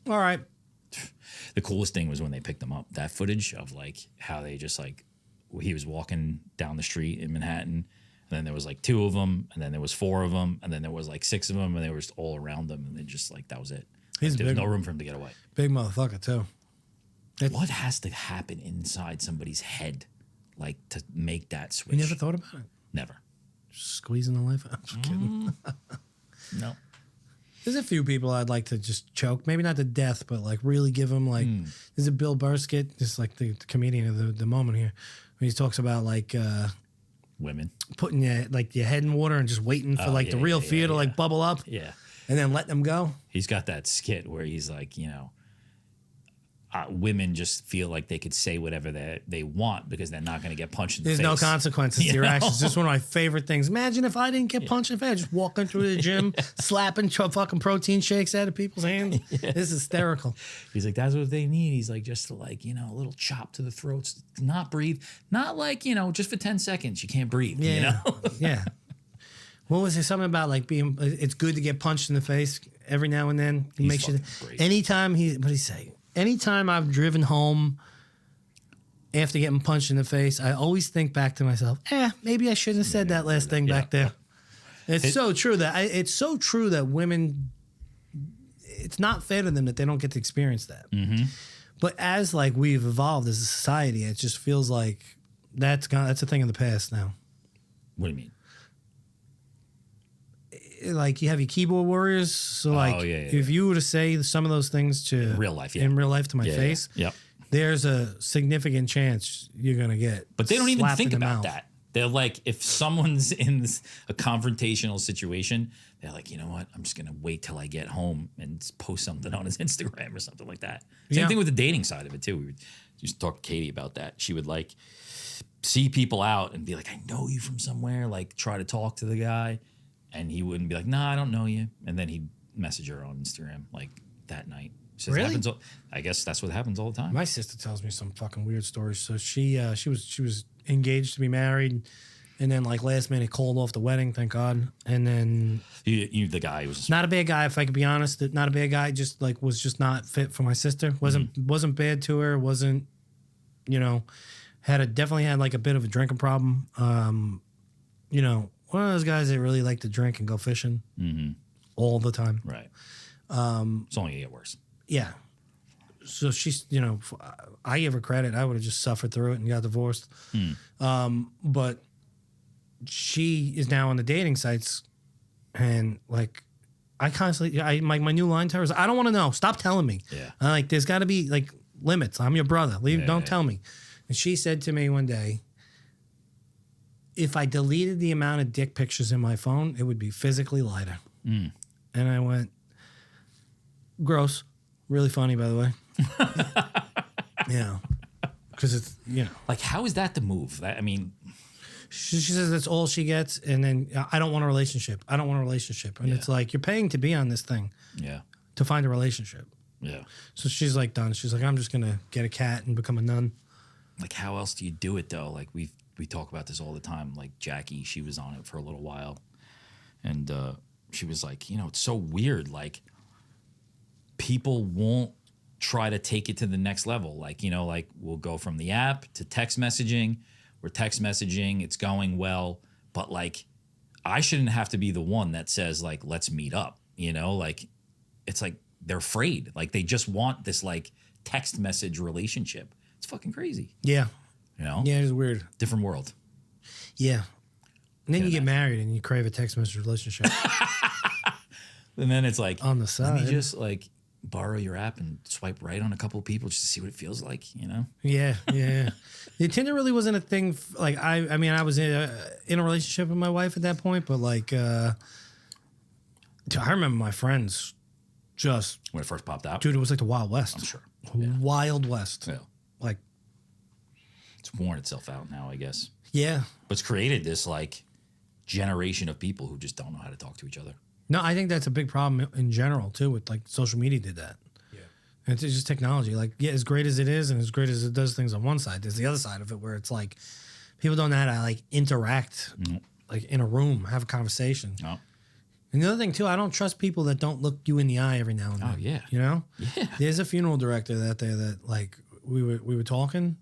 "All right." The coolest thing was when they picked him up. That footage of like how they just like he was walking down the street in Manhattan. And then there was like 2 of them, and then there was 4 of them, and then there was like 6 of them, and they were just all around them, and they just like that was it. He's Like, there was big. no room for him to get away. Big motherfucker too. What has to happen inside somebody's head, like to make that switch? You never thought about it? Never. Just squeezing the life out. Just kidding. No. There's a few people I'd like to just choke. Maybe not to death, but like really give them like. There's a Bill Burr skit, just like the comedian of the moment here, when he talks about like. Women. Putting your head in water and just waiting for the real fear to like bubble up, Yeah. and then let them go. He's got that skit where he's like, you know, women just feel like they could say whatever they want because they're not going to get punched in the There's face. no consequences to You your know? actions. Just one of my favorite things. Imagine if I didn't get punched in the face, just walking through the gym, slapping fucking protein shakes out of people's hands. This is hysterical. He's like, that's what they need. He's like, just to like, you know, a little chop to the throats, not breathe. Not like, you know, just for 10 seconds, you can't breathe, Yeah, you know? yeah. What was there something about like being? It's good to get punched in the face every now and then. It He's makes you. fucking brave. Anytime what did he say? Anytime I've driven home after getting punched in the face, I always think back to myself, maybe I shouldn't have said that last thing back there. It's so true that women, it's not fair to them that they don't get to experience that. But as like we've evolved as a society, it just feels like that's a thing of the past now. What do you mean? Like you have your keyboard warriors, so like if you were to say some of those things to In real life to my face, Yep. there's a significant chance you're gonna get. But they don't even slapped think in the about mouth. that. They're like, if someone's in a confrontational situation, they're like, you know what? I'm just going to wait till I get home and post something on his Instagram or something like that. Same Yeah. thing with the dating side of it, too. We used to talk to Katie about that. She would like see people out and be like, I know you from somewhere, like try to talk to the guy. And he wouldn't be like, nah, I don't know you. And then he'd message her on Instagram like that night. She says, Really? I guess that's what happens all the time. My sister tells me some fucking weird stories. So she was engaged to be married, and then like last minute called off the wedding. Thank God. And then You the guy was not a bad guy, if I could be honest. Not a bad guy. Just like was just not fit for my sister. Wasn't bad to her. Wasn't, definitely had like a bit of a drinking problem. One of those guys that really like to drink and go fishing all the time. right. It's only gonna get worse. Yeah. so she's, you know, I give her credit. I would have just suffered through it and got divorced. But she is now on the dating sites, and like, I constantly, my new line to her is, I don't want to know. Stop telling me. Yeah. Like, there's got to be like limits. I'm your brother. Don't tell me. And she said to me one day, if I deleted the amount of dick pictures in my phone, it would be physically lighter. And I went, gross. Really funny, by the way. Yeah. Because it's, you know. Like, how is that the move? I mean, she says that's all she gets. And then, I don't want a relationship. I don't want a relationship. And it's like, you're paying to be on this thing. Yeah. To find a relationship. Yeah. So she's like done. She's like, I'm just going to get a cat and become a nun. Like, how else do you do it, though? Like, we talk about this all the time. Like, Jackie, she was on it for a little while. And she was like, you know, it's so weird. Like, people won't try to take it to the next level. Like, you know, like, we'll go from the app to text messaging. We're text messaging. It's going well. But, like, I shouldn't have to be the one that says, like, let's meet up. You know, like, it's like they're afraid. Like, they just want this, like, text message relationship. It's fucking crazy. Yeah. You know? Yeah, it's weird. Different world. Yeah. And then you get married and you crave a text message relationship. And then it's like, on the side. let me just, like, borrow your app and swipe right on a couple of people just to see what it feels like, you know? Yeah. The Tinder really wasn't a thing. Like, I mean, I was in a relationship with my wife at that point, but like, I remember my friends just. When it first popped out? Dude, it was like the Wild West. I'm sure. Wild West. Yeah. Like. It's worn itself out now, I guess. Yeah. But it's created this, like, generation of people who just don't know how to talk to each other. No, I think that's a big problem in general, too, with like social media did that. Yeah. And it's just technology. Like, yeah, as great as it is and as great as it does things on one side, there's the other side of it where it's like people don't know how to like interact, like in a room, have a conversation. Oh. And the other thing, too, I don't trust people that don't look you in the eye every now and then. Oh, yeah. You know? Yeah. There's a funeral director that day that, like, we were talking,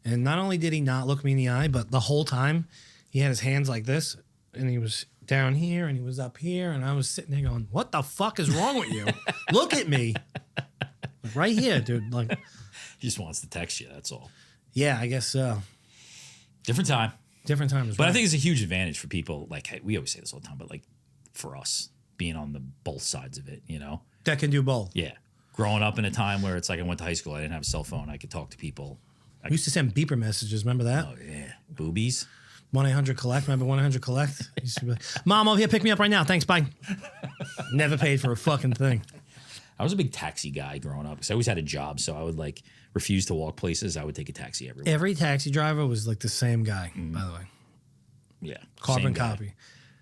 and not only did he not look me in the eye, but the whole time he had his hands like this, and he was down here, and he was up here, and I was sitting there going, what the fuck is wrong with you? Look at me. Like, right here, dude. Like, He just wants to text you, that's all. yeah, I guess so. Different time. Different times. But I think it's a huge advantage for people. Like, hey, we always say this all the time, but, like, for us, being on the both sides of it, you know? that can do both. Yeah. Growing up in a time where it's like I went to high school, I didn't have a cell phone, I could talk to people. We used to send beeper messages. Remember that? Oh, yeah. Boobies. 1-800-COLLECT. Remember 1-800-COLLECT? Used to be like, Mom, over here, pick me up right now. Thanks, bye. Never paid for a fucking thing. I was a big taxi guy growing up because I always had a job, so I would like refuse to walk places. I would take a taxi everywhere. Every taxi driver was like the same guy, by the way. Yeah, Carbon same guy. copy.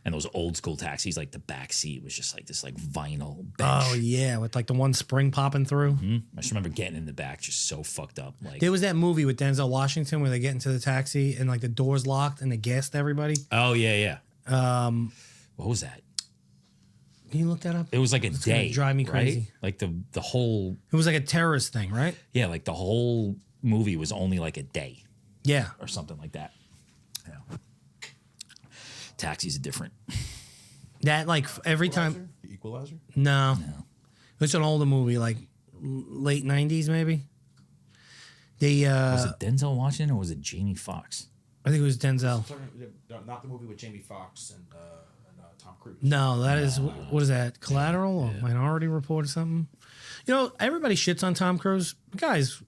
And those old school taxis, like the back seat was just like this like vinyl bench. Oh, yeah, with like the one spring popping through. I just remember getting in the back just so fucked up. Like, There was that movie with Denzel Washington where they get into the taxi and like the door's locked and they gassed everybody. oh yeah. What was that? Can you look that up? It was like a gonna day. drive me right? crazy. Like the whole It was like a terrorist thing, right? yeah, like the whole movie was only like a day Yeah. or something like that. Yeah. Taxis are different. That like every time. The Equalizer? No. It's an older movie, like late 90s maybe. They Was it Denzel Washington or was it Jamie Foxx? I think it was Denzel. Not the movie with Jamie Foxx and Tom Cruise. No, that is what is that? Collateral or Minority Report or something? You know, everybody shits on Tom Cruise. The guy's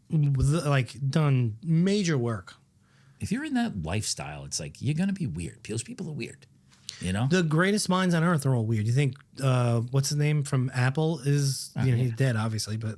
like done major work. If you're in that lifestyle, it's like you're gonna be weird. Those people are weird. You know? The greatest minds on earth are all weird. You think what's his name from Apple is he's dead obviously, but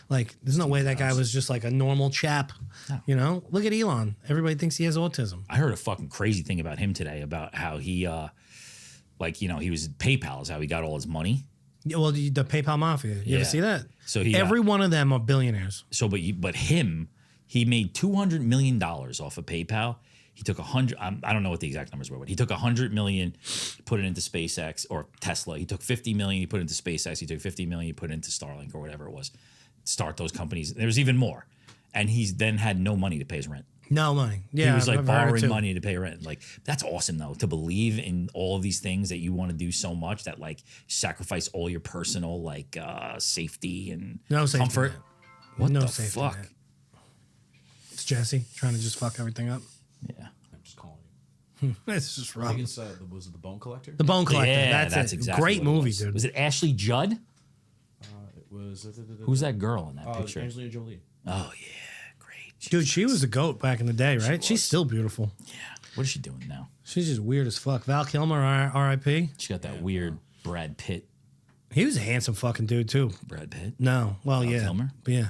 like there's no way that guy was just like a normal chap. No. You know? Look at Elon. Everybody thinks he has autism. I heard a fucking crazy thing about him today about how he he was PayPal is how he got all his money. Yeah, well, the PayPal mafia. You ever see that? So he every one of them are billionaires. So but him, he made $200 million off of PayPal. He took 100. I don't know what the exact numbers were, but he took 100 million, put it into SpaceX or Tesla. He took 50 million, he put it into SpaceX. He took 50 million, he put it into Starlink or whatever it was. Start those companies. There was even more, and he's then had no money to pay his rent. No money. Yeah, He was like I've heard it borrowing too. money to pay rent. Like, that's awesome though, to believe in all of these things that you want to do so much that like sacrifice all your personal like safety and No safety comfort. net. What No the safety fuck? net. It's Jesse trying to just fuck everything up. Yeah. I'm just calling you. It's just I wrong. think it's was it the Bone Collector? The Bone Collector. Yeah, that's it. exactly Great what it movie, was. dude. Was it Ashley Judd? It was. Who's that girl in that picture? Angelina Jolie. Oh yeah, great. Dude, she was a goat back in the day, right? She's was. still beautiful. Yeah. What is she doing now? She's just weird as fuck. Val Kilmer, R.I.P. She got that weird Brad Pitt. He was a handsome fucking dude too. Brad Pitt. No, well, yeah, Kilmer? But yeah.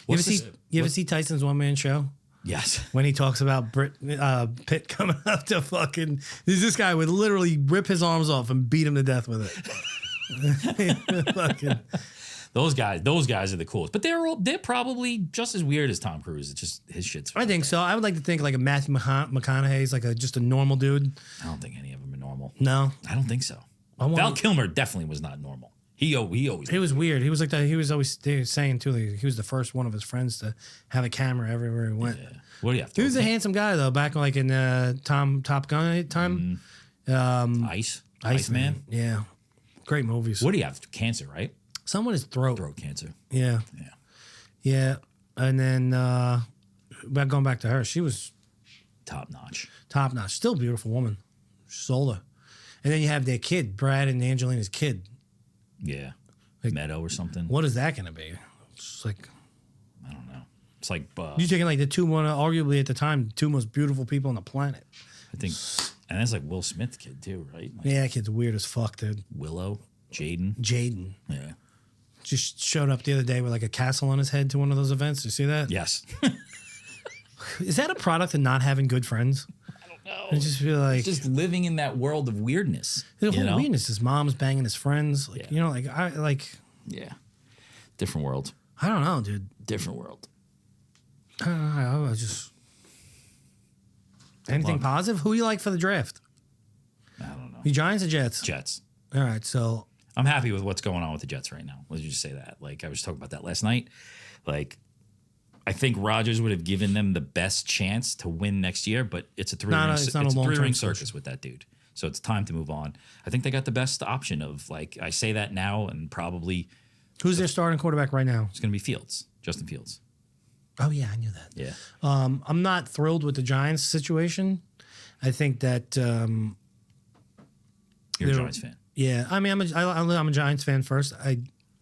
What's You this- ever see Tyson's one man show Yes. when he talks about Pitt coming up to fucking? This guy would literally rip his arms off and beat him to death with it. Fucking. Those guys are the coolest. But they're probably just as weird as Tom Cruise. It's just his shit's. I think so. I would like to think like a Matthew McConaughey's like just a normal dude. I don't think any of them are normal. No, I don't think so. I want- Val Kilmer definitely was not normal. He always. he was weird. He was like that. He was always they were saying too. Like, he was the first one of his friends to have a camera everywhere he went. Yeah. What do you have? He was a handsome guy though. Back like in Top Gun time. Iceman. Yeah, great movies. What do you have? Cancer, right? Someone his throat. Throat cancer. Yeah. Yeah. Yeah. And then going back to her, she was Top notch. top notch. Still a beautiful woman. She's older. And then you have their kid, Brad and Angelina's kid. Yeah. Like- Meadow or something. What is that going to be? It's like I don't know. It's like you taking like the two arguably at the time, two most beautiful people on the planet. I think, and that's like Will Smith's kid too, right? Like Yeah, that kid's weird as fuck, dude. Willow, Jaden. Jaden Yeah. just showed up the other day with like a castle on his head to one of those events. You see that? Yes. Is that a product of not having good friends? I don't know. I just feel like Just living in that world of weirdness. the you whole know? weirdness. His mom's banging his friends. Like Yeah. you know, Yeah. Different world. I don't know, dude. Different world. I don't know. I just anything Love it. positive? Who you like for the draft? I don't know. You Giants or Jets? Jets. All right, so I'm happy with what's going on with the Jets right now. Let's just say that. Like I was talking about that last night. Like I think Rodgers would have given them the best chance to win next year, but it's a three-ring it's not a long-term three-ring solution. circus with that dude. So it's time to move on. I think they got the best option of like I say that now, and probably who's their starting quarterback right now? it's going to be Fields, Justin Fields. Oh yeah, I knew that. Yeah, I'm not thrilled with the Giants situation. I think that you're a They're- Giants fan. yeah. I mean, I'm a Giants fan first.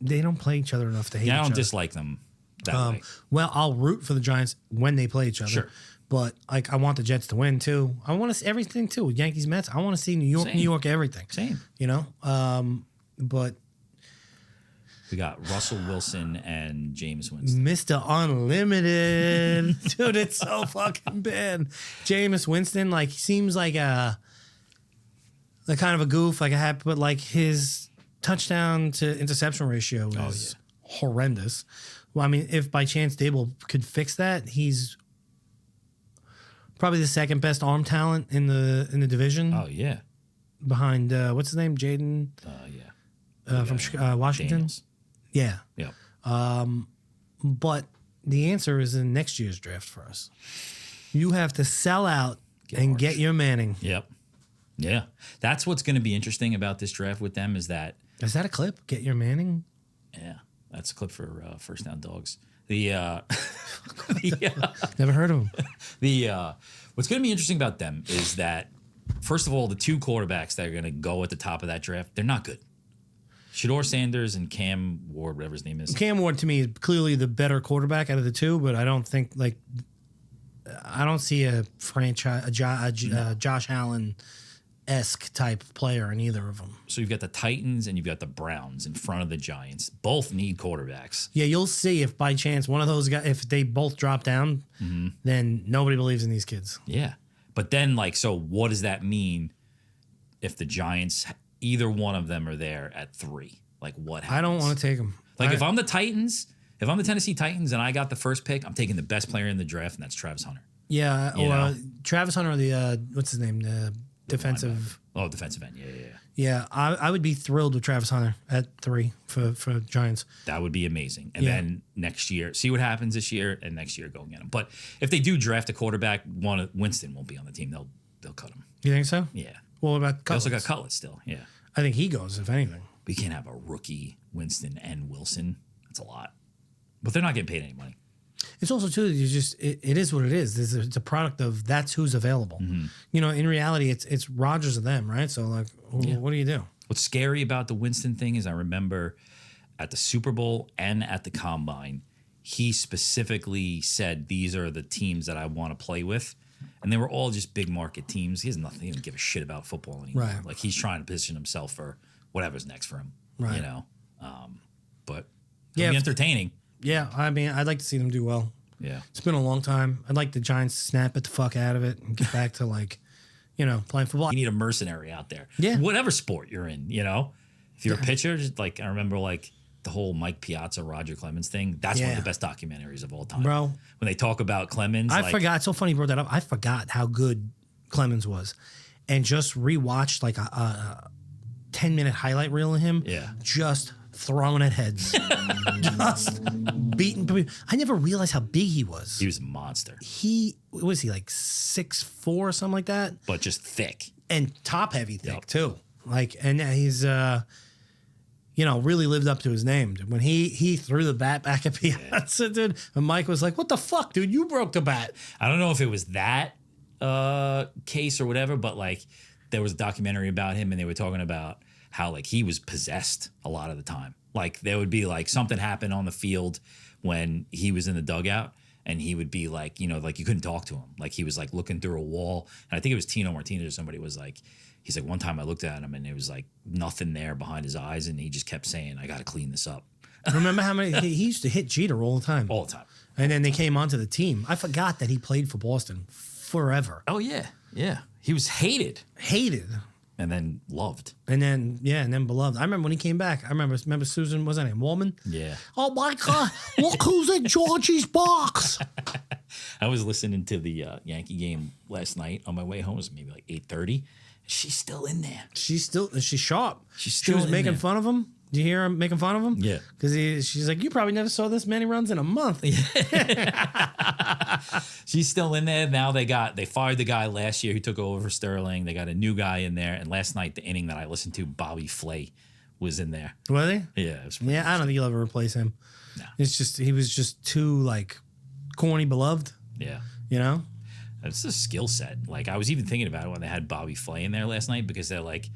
They don't play each other enough to hate Yeah, I each don't other. dislike them that way. Well, I'll root for the Giants when they play each other. Sure. But like, I want the Jets to win too. I want to see everything too. Yankees, Mets. I want to see New York, Same. New York, everything. Same. You know. But We got Russell Wilson and James Winston. Mr. Unlimited, dude, it's so fucking bad. Jameis Winston, like, he seems like a kind of a goof, like a happy, but like his touchdown to interception ratio is horrendous. Well, I mean, if by chance Dable could fix that, he's probably the second best arm talent in the division Oh yeah, behind what's his name, Jaden from Washington. Daniels. Yeah, Yep. but the answer is in next year's draft for us. You have to sell out and harsh. get your Manning. Yep. Yeah. That's what's going to be interesting about this draft with them is that, Is that a clip? Get your Manning? yeah, that's a clip for First Down Dogs. The Never heard of him. what's going to be interesting about them is that, first of all, the two quarterbacks that are going to go at the top of that draft, they're not good. Shador Sanders and Cam Ward, whatever his name is. Cam Ward to me is clearly the better quarterback out of the two, but I don't think I don't see a franchise Josh Allen-esque type player in either of them. So you've got the Titans and you've got the Browns in front of the Giants. Both need quarterbacks. Yeah, you'll see if by chance one of those guys, if they both drop down, then nobody believes in these kids. Yeah. But then, like, so what does that mean if the Giants, either one of them are there at 3? Like, what happens? I don't want to take them. Like, if I'm the Titans, if I'm the Tennessee Titans and I got the first pick, I'm taking the best player in the draft, and that's Travis Hunter. Yeah, You know? Travis Hunter, or the what's his name, the defensive Oh, defensive end. Yeah. Yeah, I would be thrilled with Travis Hunter at 3 for Giants. That would be amazing. And then next year, see what happens this year, and next year go and get him. But if they do draft a quarterback, Winston won't be on the team. They'll cut him. You think so? Yeah. Well, what about They also Cutlets? got Cutlet still. Yeah. I think he goes, if anything. We can't have a rookie Winston and Wilson. That's a lot. But they're not getting paid any money. It's also too, it is what it is. It's a product of that's who's available. You know, in reality, it's Rodgers of them, right? So like, what do you do? What's scary about the Winston thing is I remember at the Super Bowl and at the Combine, he specifically said, these are the teams that I want to play with. And they were all just big market teams. He has nothing. He doesn't give a shit about football anymore. Right. Like he's trying to position himself for whatever's next for him. Right. You know? But it'll be entertaining. Yeah, I mean, I'd like to see them do well. Yeah. It's been a long time. I'd like the Giants to snap it the fuck out of it and get back to like, you know, playing football. You need a mercenary out there. Yeah. Whatever sport you're in, you know? If you're a pitcher, just like I remember like the whole Mike Piazza, Roger Clemens thing. That's one of the best documentaries of all time. Bro. When they talk about Clemens. I forgot. It's so funny you brought that up. I forgot how good Clemens was. And just rewatched like a 10-minute highlight reel of him. Yeah. Just throwing at heads. Just beating people. I never realized how big he was. He was a monster. What was he, like 6'4" or something like that? But just thick. And top heavy thick too. Like, and he's you know, really lived up to his name. When he threw the bat back at Piazza, dude, and Mike was like, "What the fuck, dude? You broke the bat." I don't know if it was that case or whatever, but like there was a documentary about him and they were talking about how like he was possessed a lot of the time. Like there would be like something happened on the field when he was in the dugout and he would be like, you know, like you couldn't talk to him. Like he was like looking through a wall. And I think it was Tino Martinez or somebody was like, he's like, one time I looked at him and it was like nothing there behind his eyes. And he just kept saying, I got to clean this up. Remember how many he used to hit Jeter all the time. All the time. And then they came onto the team. I forgot that he played for Boston forever. Oh, yeah. Yeah. He was hated. Hated. And then loved. And then, and then beloved. I remember when he came back. I remember Susan, was that her name? Wallman? Yeah. Oh my God. Look who's in Georgie's box. I was listening to the Yankee game last night on my way home. It was maybe like 8:30. She's still in there. She's sharp. She's She still was in making there. fun of him. Do you hear him making fun of him? Yeah. Because she's like, you probably never saw this many runs in a month. She's still in there. Now they fired the guy last year who took over for Sterling. They got a new guy in there. And last night, the inning that I listened to, Bobby Flay was in there. Were they? Yeah. It was Yeah, I don't think you'll ever replace him. No. It's just, he was just too like corny beloved, Yeah. you know? It's a skill set. Like I was even thinking about it when they had Bobby Flay in there last night because they're like,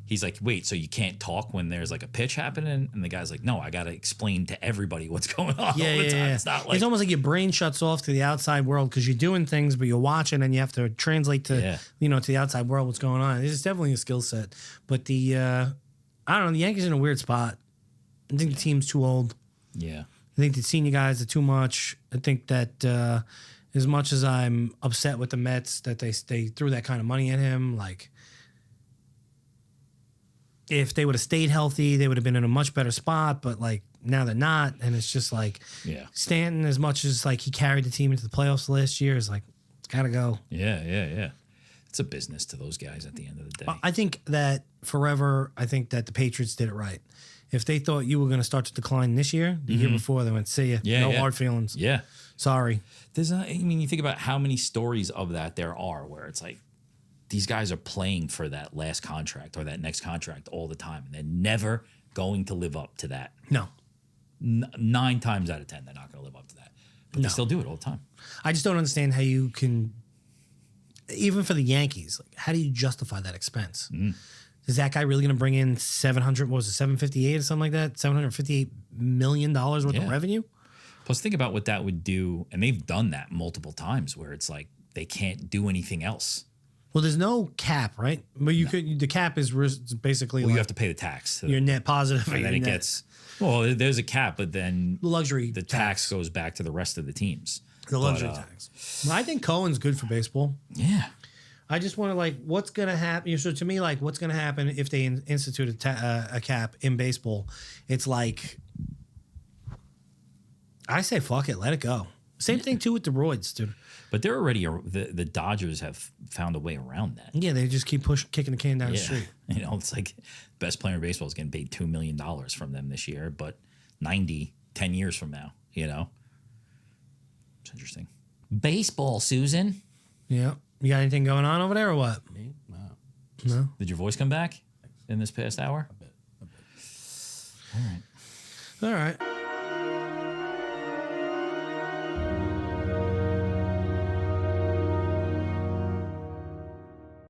he's like, wait, so you can't talk when there's like a pitch happening? And the guy's like, no, I got to explain to everybody what's going on all the time. Yeah. It's not like, It's almost like your brain shuts off to the outside world because you're doing things, but you're watching and you have to translate to, you know, to the outside world what's going on. It's definitely a skill set. But I don't know, the Yankees are in a weird spot. I think the team's too old. yeah. I think the senior guys are too much. I think that as much as I'm upset with the Mets that they threw that kind of money at him, like if they would have stayed healthy, they would have been in a much better spot. But like now they're not, and it's just like Stanton, as much as like he carried the team into the playoffs last year, is like it's gotta go. Yeah. It's a business to those guys at the end of the day. I think that forever. I think that the Patriots did it right. If they thought you were going to start to decline this year, the year before, they went, see ya. No hard feelings. Yeah. Sorry. You think about how many stories of that there are where it's like these guys are playing for that last contract or that next contract all the time. And they're never going to live up to that. No. 9 times out of 10, they're not going to live up to that. But they still do it all the time. I just don't understand how you can, even for the Yankees, like how do you justify that expense? Is that guy really going to bring in 758 or something like that? $758 million worth of revenue? Plus, think about what that would do. And they've done that multiple times where it's like they can't do anything else. Well, there's no cap, right? But you could. The cap is basically you have to pay the tax. To your net positive. and then it gets, well, there's a cap, but then the luxury the tax goes back to the rest of the teams. The luxury tax. Well, I think Cohen's good for baseball. Yeah. I just want to like, what's going to happen? So to me, like, what's going to happen if they institute a cap in baseball? It's like, I say, fuck it, let it go. Same thing too with the roids, dude. But they're already the Dodgers have found a way around that. Yeah, they just keep kicking the can down the street. You know, it's like best player in baseball is getting paid $2 million from them this year, but 10 years from now, you know. It's interesting. Baseball, Susan. Yeah. You got anything going on over there or what? Me? No. No. Did your voice come back in this past hour? A bit. All right. All right.